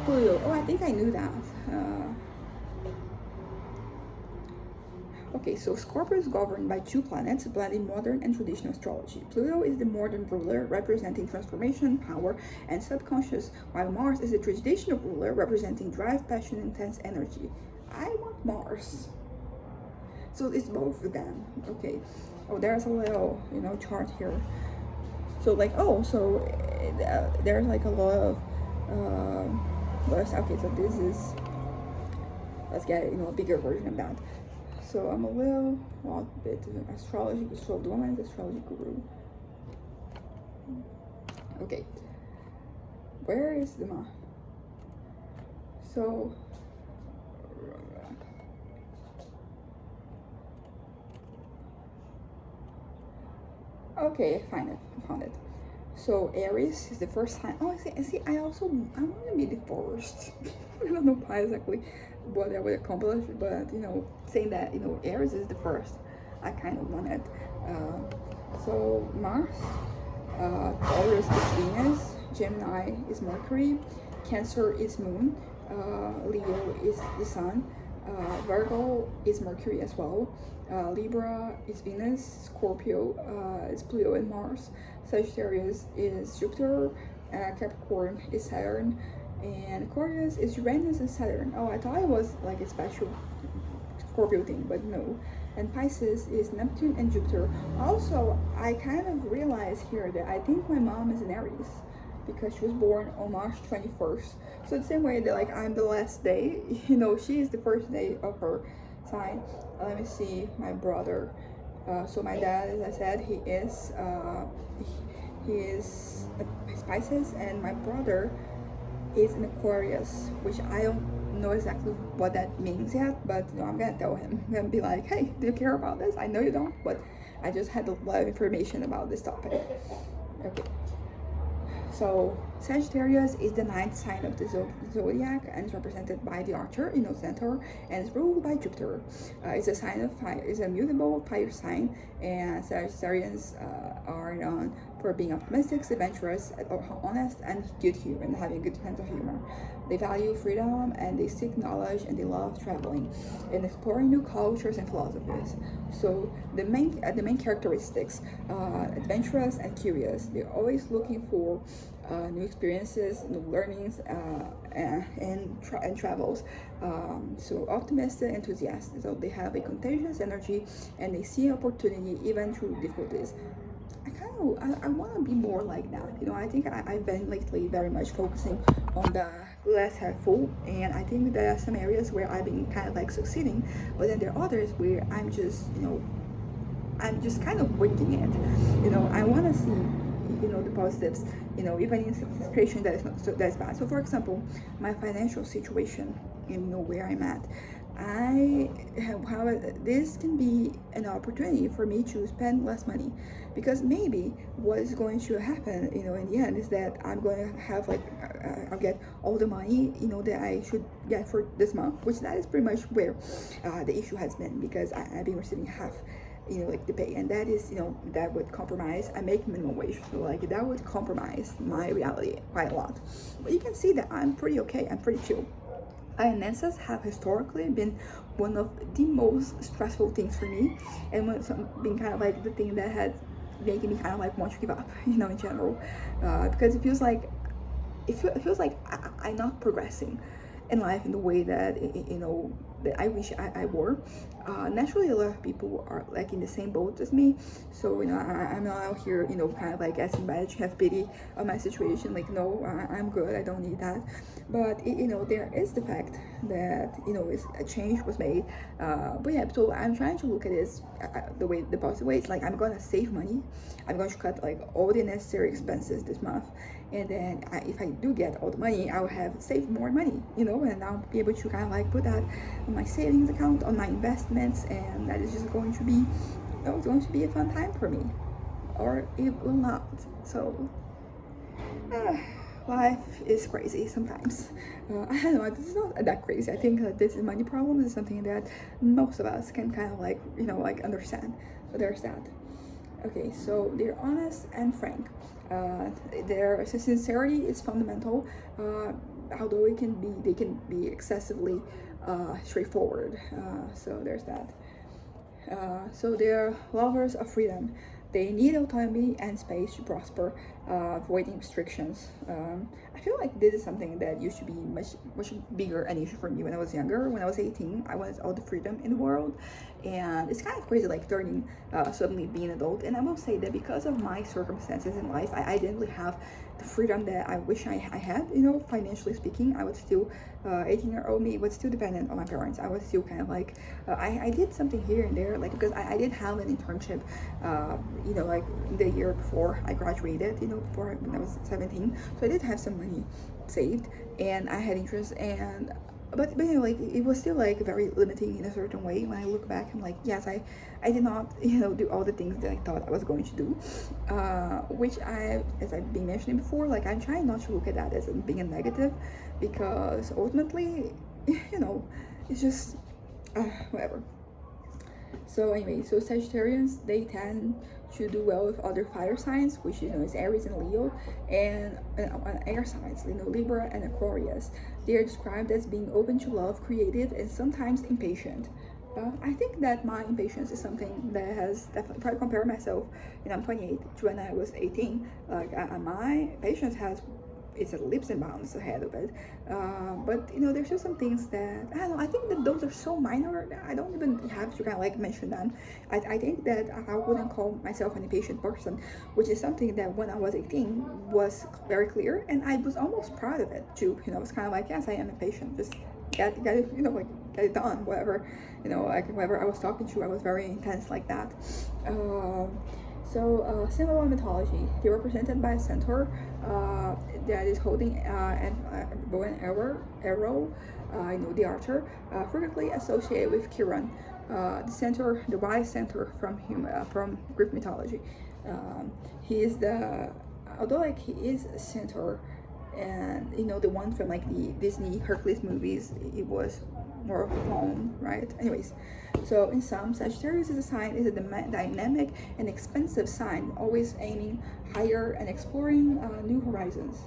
Pluto. Oh, I think I knew that. Okay, so Scorpio is governed by two planets, blending modern and traditional astrology. Pluto is the modern ruler, representing transformation, power, and subconscious, while Mars is the traditional ruler, representing drive, passion, intense energy. I want Mars. So it's both of them. Okay. Oh, there's a little, chart here. So like, there's like a lot of, okay, so this is, let's get, a bigger version of that. So I'm a bit astrology, the woman is astrology guru. Okay. Where is the map? So, okay, I found it. So Aries is the first sign. Oh, I see. I want to be the first. I don't know why exactly what I would accomplish, but saying that Aries is the first, I kind of want it. So Mars, Taurus is Venus, Gemini is Mercury, Cancer is Moon, Leo is the Sun, Virgo is Mercury as well, Libra is Venus, Scorpio is Pluto and Mars, Sagittarius is Jupiter, Capricorn is Saturn, and Aquarius is Uranus and Saturn. Oh, I thought it was like a special Scorpio thing, but no. And Pisces is Neptune and Jupiter. Also, I kind of realized here that I think my mom is an Aries because she was born on March 21st. So the same way that like I'm the last day, you know, she is the first day of her sign. Let me see my brother. So my dad, as I said, he is Pisces, and my brother is an Aquarius, which I don't know exactly what that means yet, but you know, I'm gonna tell him. I'm gonna be like, hey, do you care about this? I know you don't, but I just had a lot of information about this topic. Okay. So Sagittarius is the ninth sign of the zodiac and is represented by the Archer, you know, Centaur, and is ruled by Jupiter. It's a sign of fire, it's a mutable fire sign, and Sagittarians are known for being optimistic, adventurous, honest, and good humor, and having a good sense of humor. They value freedom and they seek knowledge and they love traveling and exploring new cultures and philosophies. So the main characteristics, adventurous and curious. They're always looking for new experiences, new learnings, and travels. So optimistic, enthusiastic. So they have a contagious energy and they see opportunity even through difficulties. I want to be more like that. You know, I think I've been lately very much focusing on the glass half full, and I think there are some areas where I've been kind of like succeeding, but then there are others where I'm just, you know, I'm just kind of winging it. You know, I want to see, you know, the positives, you know, even in a situation that is not so that's bad. So for example, my financial situation, you know, where I'm at, this can be an opportunity for me to spend less money, because maybe what is going to happen, you know, in the end is that I'm going to have like I'll get all the money, you know, that I should get for this month, which that is pretty much where the issue has been, because I've been receiving half, you know, like the pay, and that is, you know, that would compromise. I make minimum wage, so like that would compromise my reality quite a lot. But you can see that I'm pretty okay, I'm pretty chill. Finances have historically been one of the most stressful things for me, and when it's been kind of like the thing that had making me kind of like want to give up, you know, in general, because it feels like I'm not progressing in life in the way that, you know, that I wish I were. Naturally, a lot of people are like in the same boat as me, so you know, I'm not out here, you know, kind of like asking by to have pity on my situation. Like, no, I'm good, I don't need that. But you know, there is the fact that, you know, a change was made. But yeah, so I'm trying to look at this the positive way. It's like I'm gonna save money. I'm going to cut like all the necessary expenses this month, and then if I do get all the money, I will have saved more money, you know, and I'll be able to kind of like put that on my savings account, on my investments, and that is just going to be, you know, it's going to be a fun time for me, or it will not. So life is crazy sometimes. I don't know, this is not that crazy. I think that this money problems is something that most of us can kind of like, you know, like understand. So there's that. Okay, so they're honest and frank. Their sincerity is fundamental, although they can be excessively straightforward. So there's that. So they're lovers of freedom. They need autonomy and space to prosper, avoiding restrictions. I feel like this is something that used to be much bigger an issue for me when I was younger. When I was 18, I wanted all the freedom in the world, and it's kind of crazy, like turning suddenly being an adult. And I will say that because of my circumstances in life, I didn't really have the freedom that I wish I had. You know, financially speaking, I was still 18-year-old me was still dependent on my parents. I was still kind of like I did something here and there, like because I did have an internship, you know, like the year before I graduated, you know, before when I was 17. So I did have some money saved, and I had interest, and but you know, like it was still like very limiting in a certain way. When I look back, I'm like, yes, I did not, you know, do all the things that I thought I was going to do, which as I've been mentioning before, like I'm trying not to look at that as being a negative, because ultimately, you know, it's just whatever. So anyway, so Sagittarians, they tend to do well with other fire signs, which is Aries and Leo, and air signs, Libra and Aquarius. They are described as being open to love, creative, and sometimes impatient. I think that my impatience is something that has definitely probably compared myself, I'm 28, to when I was 18. Like my patience has, it's at leaps and bounds ahead of it. But there's just some things that I don't know. I think that those are so minor that I don't even have to kind of like mention them. I think that I wouldn't call myself an impatient person, which is something that when I was 18 was very clear, and I was almost proud of it too. I was kind of like, yes, I am impatient. Just get it, like get it done. Whatever, like whoever I was talking to, I was very intense like that. So, symbol of mythology, they're represented by a centaur that is holding a bow and arrow, the archer, frequently associated with Chiron, the centaur, the wise centaur from Greek mythology. He is although like he is a centaur, and the one from like the Disney Hercules movies, it was more of a clone, right? Anyways, so in sum, Sagittarius is a dynamic and expensive sign, always aiming higher and exploring new horizons.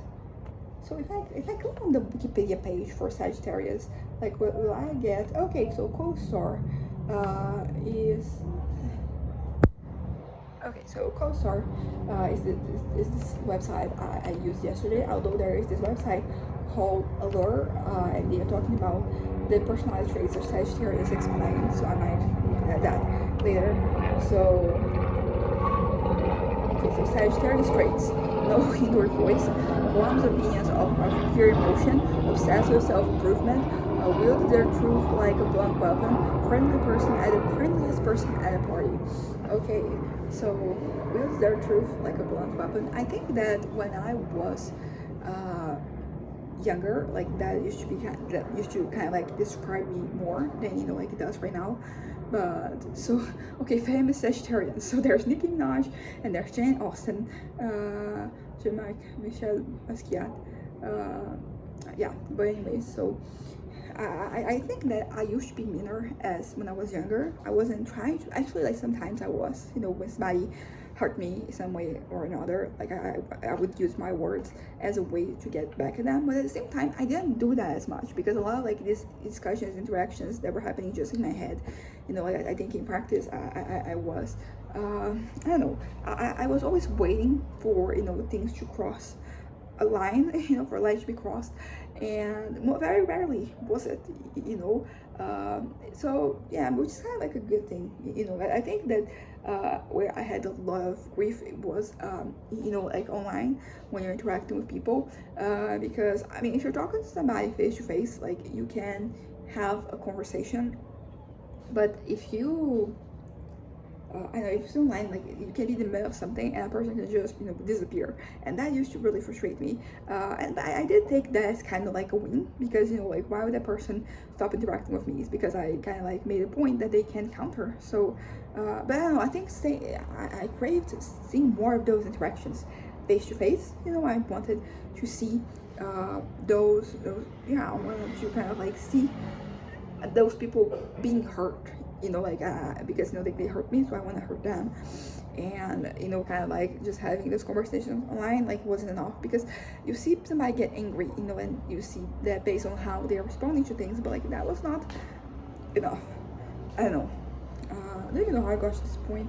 So if I click on the Wikipedia page for Sagittarius, like what will I get? Okay, so co-star is okay. So co-star is this website I used yesterday. Although there is this website called Allure, and they are talking about the personality traits of Sagittarius explained. So I might look at that later. So okay, so Sagittarius traits: no inward voice, forms opinions of pure emotion, obsessed with self-improvement, wields their truth like a blunt weapon, friendliest person at a party. Okay, so wields their truth like a blunt weapon. I think that when I was younger, like that used to kind of like describe me more than like it does right now. But so okay, famous Sagittarians. So there's Nicki Minaj, and there's Jane Austen, Jean-Marc Michel Basquiat. Yeah, but anyway, so I think that I used to be meaner as when I was younger. I wasn't trying to actually, like sometimes I was, when somebody hurt me some way or another, like I would use my words as a way to get back at them. But at the same time, I didn't do that as much because a lot of like these discussions, interactions that were happening just in my head, like I think in practice I was I don't know, I was always waiting for things to cross a line, for a line to be crossed, and very rarely was it, so yeah, which is kind of like a good thing, I think that where I had a lot of grief, it was like online when you're interacting with people, because I mean, if you're talking to somebody face to face, like you can have a conversation, but if you I know if it's online, like you can be in the middle of something and a person can just disappear, and that used to really frustrate me. And I did take that as kind of like a win, because like why would that person stop interacting with me? It's because I kind of like made a point that they can counter. So, but I don't know. I think I craved seeing more of those interactions face to face. I wanted to see those. Yeah, I wanted to kind of like see those people being hurt, because they hurt me, so I want to hurt them. And kind of like just having this conversation online like wasn't enough, because you see somebody get angry, and you see that based on how they're responding to things, but like that was not enough. I don't know. I don't even know how I got to this point.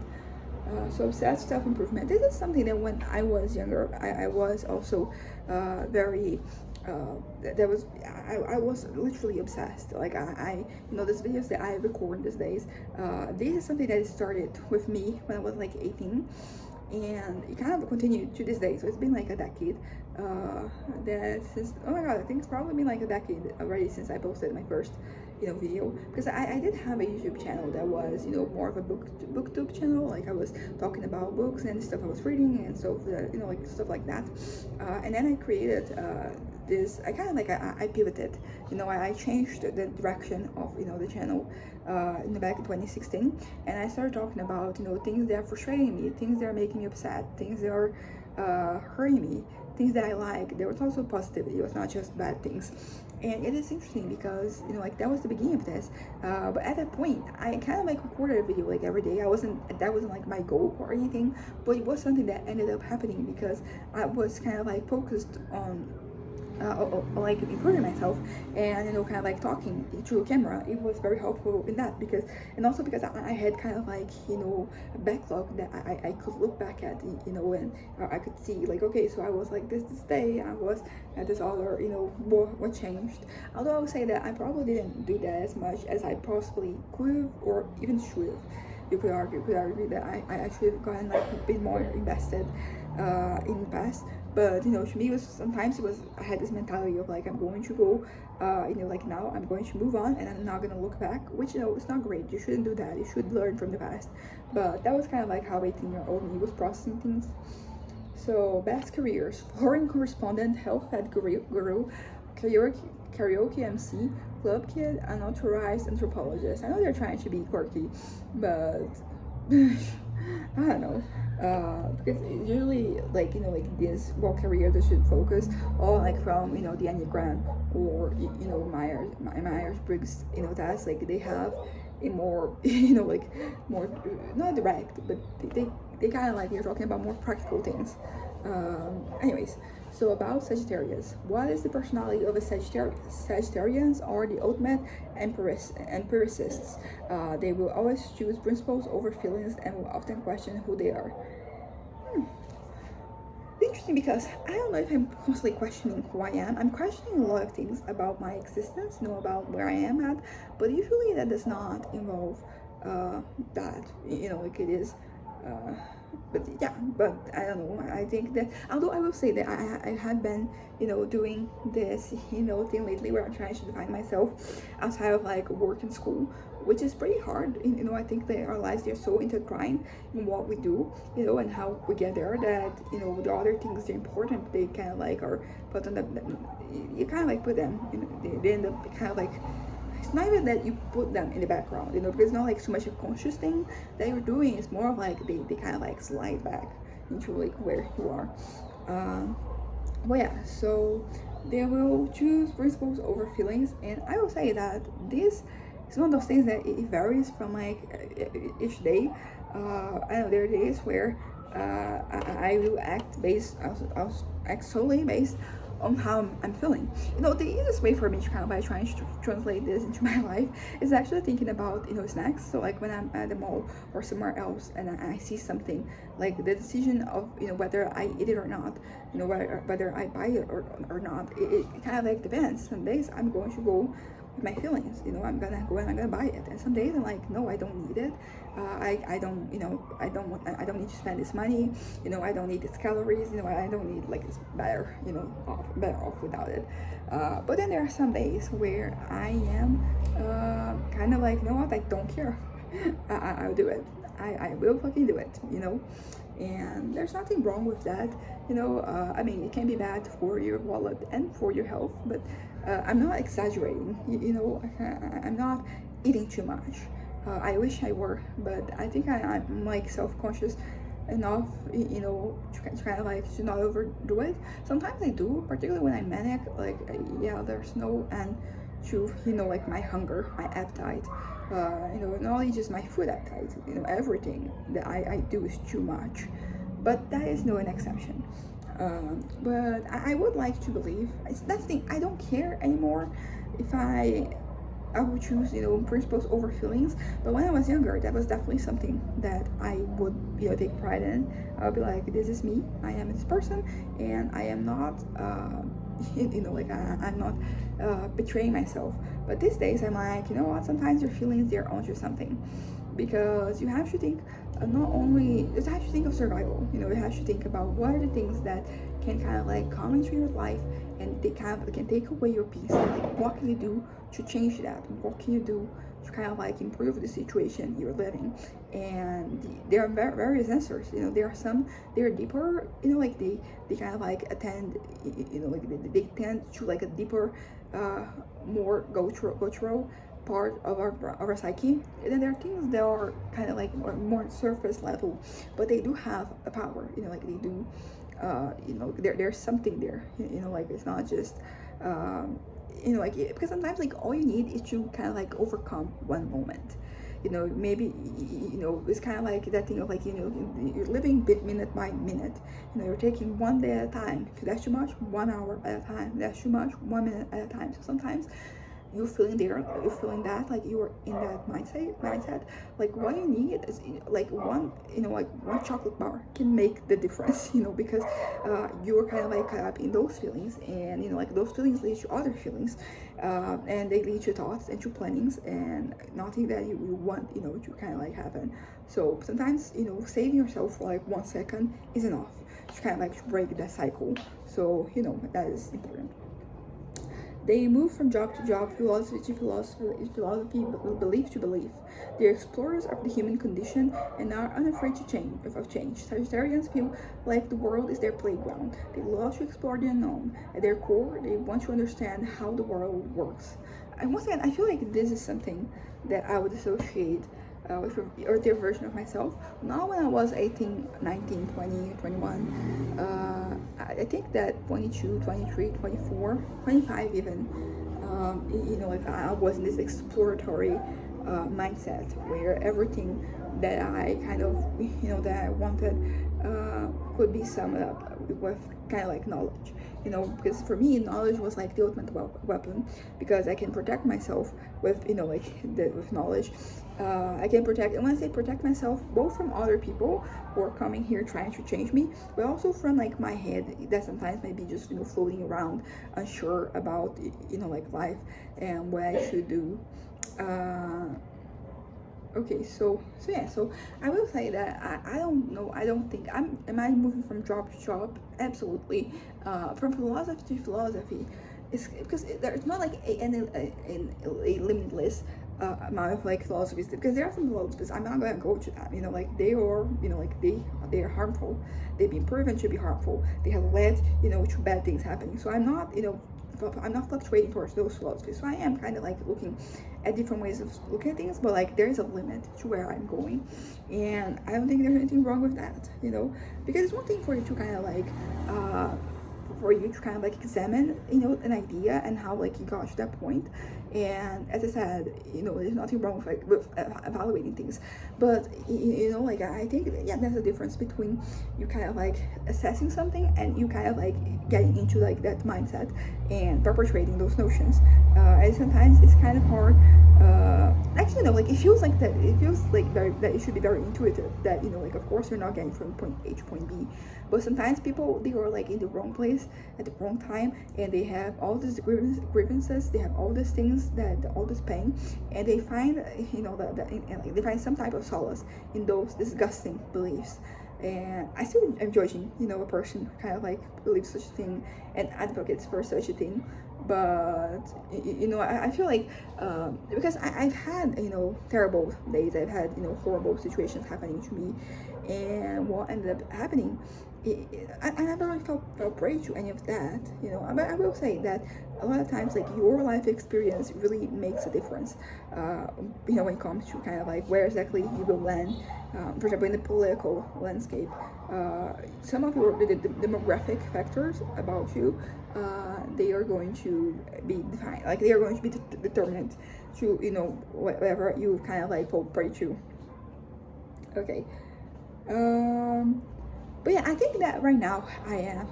So obsessed self-improvement, this is something that when I was younger, I was also very there was I was literally obsessed. Like I these videos that I record these days, this is something that started with me when I was like 18, and it kind of continued to this day. So it's been like a decade. That since, oh my god, I think it's probably been like a decade already since I posted my first video, because I did have a YouTube channel that was more of a booktube channel. Like I was talking about books and stuff I was reading, and so like stuff like that. And then I created this. I kind of like I pivoted. I changed the direction of the channel in the back in 2016, and I started talking about things that are frustrating me, things that are making me upset, things that are hurting me, things that I like. There was also positivity. It was not just bad things. And it is interesting because, like that was the beginning of this. But at that point, I kind of like recorded a video like every day. That wasn't like my goal or anything, but it was something that ended up happening because I was kind of like focused on like improving myself, and kind of like talking through a camera. It was very helpful in that, because and also because I had kind of like a backlog that I could look back at, and I could see like, okay, so I was like this day, I was at this other, what changed. Although I would say that I probably didn't do that as much as I possibly could have or even should have. You could argue that I should have gotten like a bit more invested in the past. But to me, I had this mentality of like, I'm going to go, like now I'm going to move on and I'm not gonna look back, which it's not great. You shouldn't do that. You should learn from the past. But that was kind of like how 18-year-old me was processing things. So best careers: foreign correspondent, health ed guru, karaoke MC, club kid, unauthorized anthropologist. I know they're trying to be quirky, but I don't know. Because usually, like like this what career they should focus on, like from the Enneagram or Myers Briggs test. Like they have a more like more not direct, but they kind of like you're talking about more practical things. Anyways, so about Sagittarius, what is the personality of a Sagittarius? Sagittarians are the ultimate empiricists. They will always choose principles over feelings and will often question who they are. Interesting, because I don't know if I'm constantly questioning who I am. I'm questioning a lot of things about my existence, about where I am at, but usually that does not involve that, like it is. But yeah, but I don't know. I think that, although I will say that I have been, doing this, thing lately where I'm trying to define myself outside of like work and school, which is pretty hard. I think that our lives, they're so intertwined in what we do, and how we get there, that the other things that are important, they kind of like are put on the, you kind of like put them, they end up kind of like, it's not even that you put them in the background, because it's not like so much a conscious thing that you're doing. It's more of like they kind of like slide back into like where you are. Well, yeah, so they will choose principles over feelings, and I will say that this is one of those things that it varies from like each day. I know there are days where I will act I'll act solely based on how I'm feeling. The easiest way for me to kind of by trying to translate this into my life is actually thinking about snacks. So like when I'm at the mall or somewhere else and I see something, like the decision of whether I eat it or not, whether I buy it or not, it kind of like depends. Some days I'm going to go with my feelings, I'm gonna go and I'm gonna buy it, and some days I'm like, no, I don't need it. I don't I don't need to spend this money, I don't need these calories, I don't need, like, it's better off without it. But then there are some days where I am kind of like, what, I don't care. I'll do it. I will fucking do it, and there's nothing wrong with that. I mean, it can be bad for your wallet and for your health, but I'm not exaggerating. I'm not eating too much. I wish I were, but I think I'm like self-conscious enough, to kind of like to not overdo it. Sometimes I do, particularly when I'm manic. Like, yeah, there's no end to like my hunger, my appetite. Not only just my food appetite. Everything that I do is too much, but that is no an exception. But I would like to believe, that's the thing, I don't care anymore if I would choose, principles over feelings. But when I was younger, that was definitely something that I would, take pride in. I would be like, this is me. I am this person, and I am not, I'm not betraying myself. But these days, I'm like, what? Sometimes your feelings, they're onto something, because you have to think. Not only you have to think of survival, you have to think about what are the things that can kind of like come into your life, and they kind of can take away your peace, and like what can you do to change that, what can you do to kind of like improve the situation you're living. And there are various answers. There are some, they're deeper, like they kind of like attend, like they tend to like a deeper, more cultural part of our psyche. And then there are things that are kind of like more surface level, but they do have a power, like they do, there's something there, like it's not just, because sometimes like all you need is to kind of like overcome one moment. Maybe it's kind of like that thing of like, you're living bit minute by minute. You're taking one day at a time. If that's too much, 1 hour at a time. That's too much, 1 minute at a time. So sometimes you're feeling that, like you're in that mindset. Like what you need is like one chocolate bar can make the difference. Because you're kind of like caught up in those feelings, and like those feelings lead to other feelings, and they lead to thoughts and to plannings, and nothing that you want to kind of like happen. So sometimes saving yourself for like 1 second is enough to kind of like break that cycle. So that is important. They move from job to job, philosophy to philosophy, belief to belief. They're explorers of the human condition and are unafraid of change. Sagittarians feel like the world is their playground. They love to explore the unknown. At their core, they want to understand how the world works. And once again, I feel like this is something that I would associate with an earlier version of myself. Not when I was 18, 19, 20, 21. I think that 22, 23, 24, 25 even, like I was in this exploratory mindset where everything that I kind of, that I wanted could be summed up with kind of like knowledge. Because for me, knowledge was like the ultimate weapon, because I can protect myself with, with knowledge. I can protect, and when I say protect myself, both from other people who are coming here trying to change me, but also from like my head that sometimes might be just, floating around, unsure about, like life and what I should do. Okay, so I will say that I don't know. I don't think am I moving from job to job? Absolutely. From philosophy to philosophy, it's because there's not like a limitless amount of like philosophies, because there are some philosophies I'm not gonna go to that. Like they are, like they are harmful. They've been proven to be harmful. They have led, to bad things happening. So I'm not, I'm not fluctuating towards those philosophies. So I am kind of like looking at different ways of looking at things, but like there's a limit to where I'm going, and I don't think there's anything wrong with that, because it's one thing for you to kind of like examine, an idea and how like you got to that point. And as I said, there's nothing wrong with evaluating things, but like I think there's a difference between you kind of like assessing something and you kind of like getting into like that mindset and perpetuating those notions. And sometimes it's kind of hard. Actually, no, like it feels like that. It feels like that it should be very intuitive. That like of course you're not getting from point A to point B, but sometimes people, they are like in the wrong place at the wrong time, and they have all these grievances. They have all these things, all this pain, and they find like they find some type of solace in those disgusting beliefs. And I still am judging, a person who kind of like believes such a thing and advocates for such a thing. But I feel like because I've had terrible days, I've had horrible situations happening to me, and what ended up happening, I never really felt brave to any of that. But I will say that a lot of times, like your life experience really makes a difference. When it comes to kind of like where exactly you will land. For example, in the political landscape, some of the demographic factors about you, they are going to be defined. Like they are going to be determined to whatever you kind of like fall prey to. Okay. But yeah, I think that right now I am,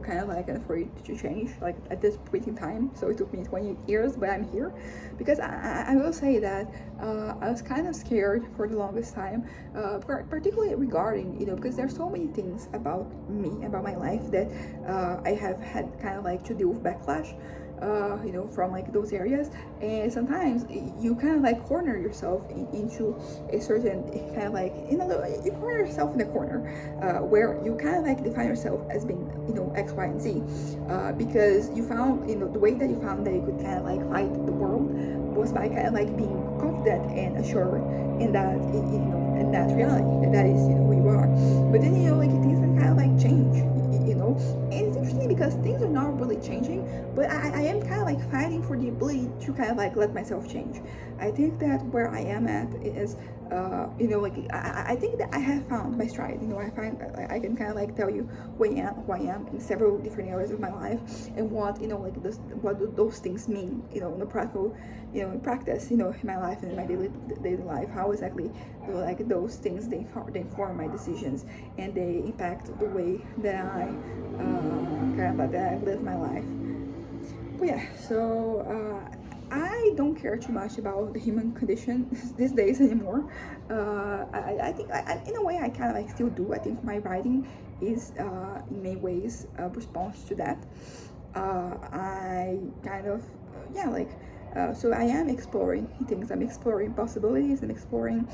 kind of like afraid to change, like at this point in time. So it took me 28 years, but I'm here because I will say that I was kind of scared for the longest time, particularly regarding, because there's so many things about me, about my life that I have had kind of like to deal with backlash. From like those areas, and sometimes you kind of like corner yourself into a certain kind of like you corner yourself in a corner where you kind of like define yourself as being X, Y, and Z, because you found the way that you found that you could kind of like fight the world was by kind of like being confident and assured in that in that reality that is who you are. But then like things can kind of like change, and it's interesting because things are not really changing, but I am kind of like fighting for the ability to kind of like let myself change. I think that where I am at is, like I think that I have found my stride. I find I can kind of like tell you who I am in several different areas of my life, and what like what those things mean, in the practical, in practice, in my life and in my daily life, how exactly like those things they inform my decisions, and they impact the way that I that I live my life. But yeah, so I don't care too much about the human condition these days anymore. I think in a way I kind of like still do. I think my writing is in many ways a response to that. I kind of so I am exploring things. I'm exploring possibilities. I'm exploring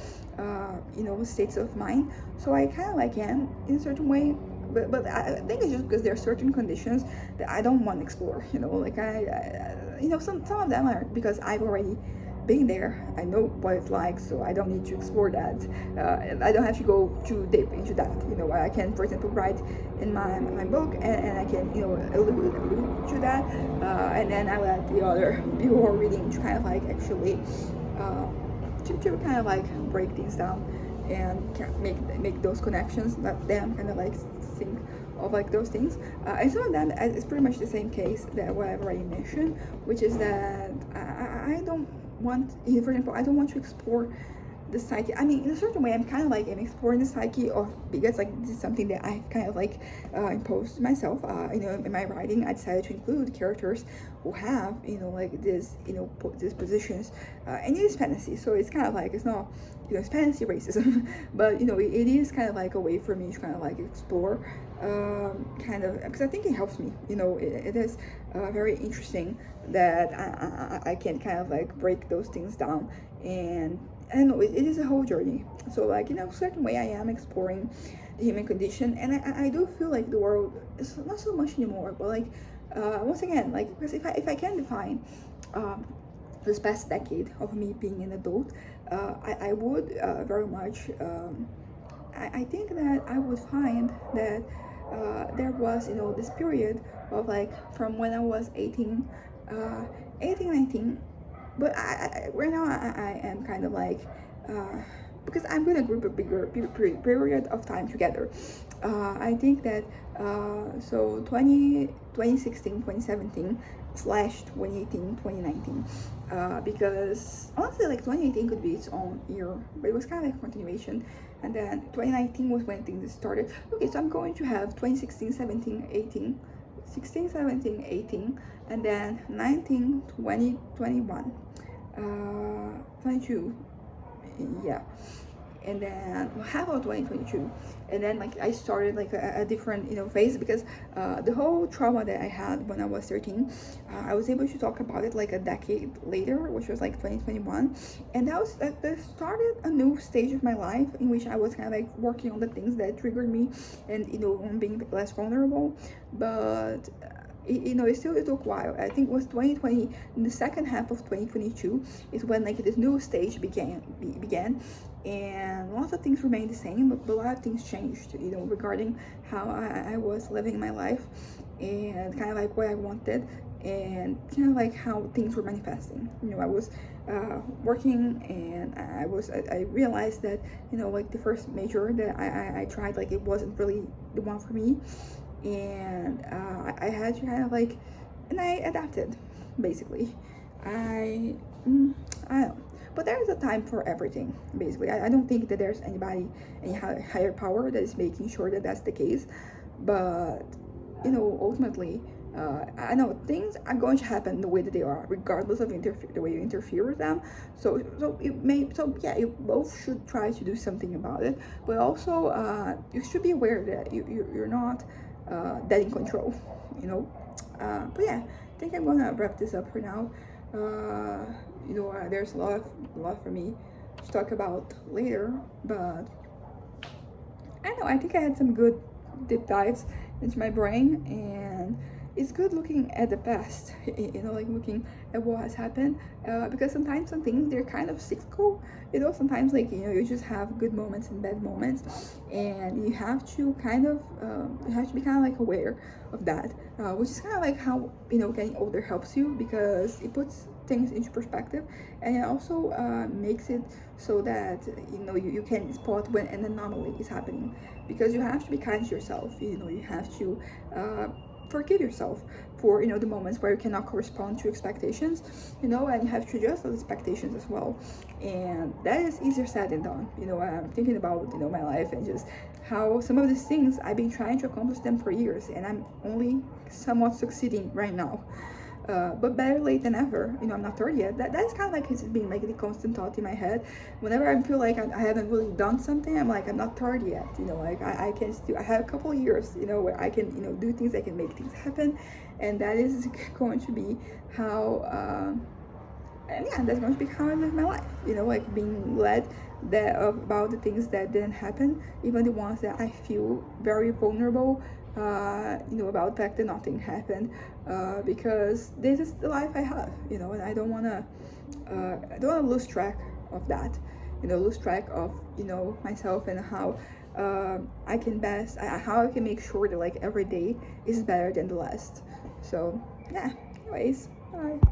states of mind. So I kind of like am in a certain way, but I think it's just because there are certain conditions that I don't want to explore. Like some of them are because I've already been there. I know what it's like, so I don't need to explore that. I don't have to go too deep into that. I can, for example, write in my book, and I can allude to that, and then I let the other people who are reading to kind of like actually to kind of like break things down and make those connections, let them kind of like think of like those things, and some of them is pretty much the same case that what I've already mentioned, which is that I don't want, for example, I don't want to explore the psyche. I mean, in a certain way, I'm kind of like I'm exploring the psyche of, because like this is something that I kind of like imposed myself. In my writing, I decided to include characters who have like this these positions, and it is fantasy, so it's kind of like it's not it's fantasy racism, but it is kind of like a way for me to kind of like explore, kind of, because I think it helps me. It is very interesting that I can kind of like break those things down, and I don't know, it is a whole journey. So like a certain way I am exploring the human condition, and I do feel like the world is not so much anymore, but like once again, like, because if I can define this past decade of me being an adult, I would very much I think that I would find that there was this period of like from when I was 18, 19, but right now I am kind of like because I'm gonna group a bigger period of time together. I think that so 2016, 2017 slash 2018, 2019, because honestly like 2018 could be its own year, but it was kind of like a continuation, and then 2019 was when things started. Okay, so I'm going to have 2016, 17, 18, 16, 17, 18, and then 19, 20, 21, 22, yeah, and then how about 2022, and then like I started like a different phase, because the whole trauma that I had when I was 13, I was able to talk about it like a decade later, which was like 2021, and that started a new stage of my life in which I was kind of like working on the things that triggered me, and on being less vulnerable, but it took a while. I think it was 2020, in the second half of 2022 is when like this new stage began, and lots of things remained the same, but a lot of things changed, regarding how I was living my life, and kind of like what I wanted, and kind of like how things were manifesting. I was working, and I realized that like the first major that I tried, like it wasn't really the one for me, and I had to kind of like, and I adapted, basically. I don't know, but there's a time for everything, basically. I don't think that there's any higher power that is making sure that that's the case, but ultimately, I know things are going to happen the way that they are, regardless of the way you interfere with them. So yeah, you both should try to do something about it, but also you should be aware that you're not that in control, but yeah, I think I'm gonna wrap this up for now. There's a lot for me to talk about later, but I don't know, I think I had some good deep dives into my brain, and it's good looking at the past, you know, like looking at what has happened, because sometimes some things they're kind of cyclical, you know. Sometimes, like, you know, you just have good moments and bad moments, and you have to kind of you have to be kind of like aware of that, which is kind of like how, you know, getting older helps you, because it puts things into perspective, and it also makes it so that, you know, you can spot when an anomaly is happening, because you have to be kind to yourself, you know. You have to forgive yourself for, you know, the moments where you cannot correspond to expectations, you know, and you have to adjust those expectations as well. And that is easier said than done, you know. I'm thinking about, you know, my life and just how some of these things I've been trying to accomplish them for years, and I'm only somewhat succeeding right now. But better late than ever. You know, I'm not 30 yet. That's kind of like it's been like the constant thought in my head. Whenever I feel like I haven't really done something, I'm like, I'm not 30 yet. You know, like I can still, I have a couple of years, you know, where I can, you know, do things, I can make things happen. And that is going to be how, and yeah, that's going to be how I live my life. You know, like being led that about the things that didn't happen, even the ones that I feel very vulnerable, you know, about the fact that nothing happened, because this is the life I have, you know, and I don't wanna lose track of that, you know, lose track of, you know, myself, and how I can best, how I can make sure that like every day is better than the last. So yeah, anyways, bye.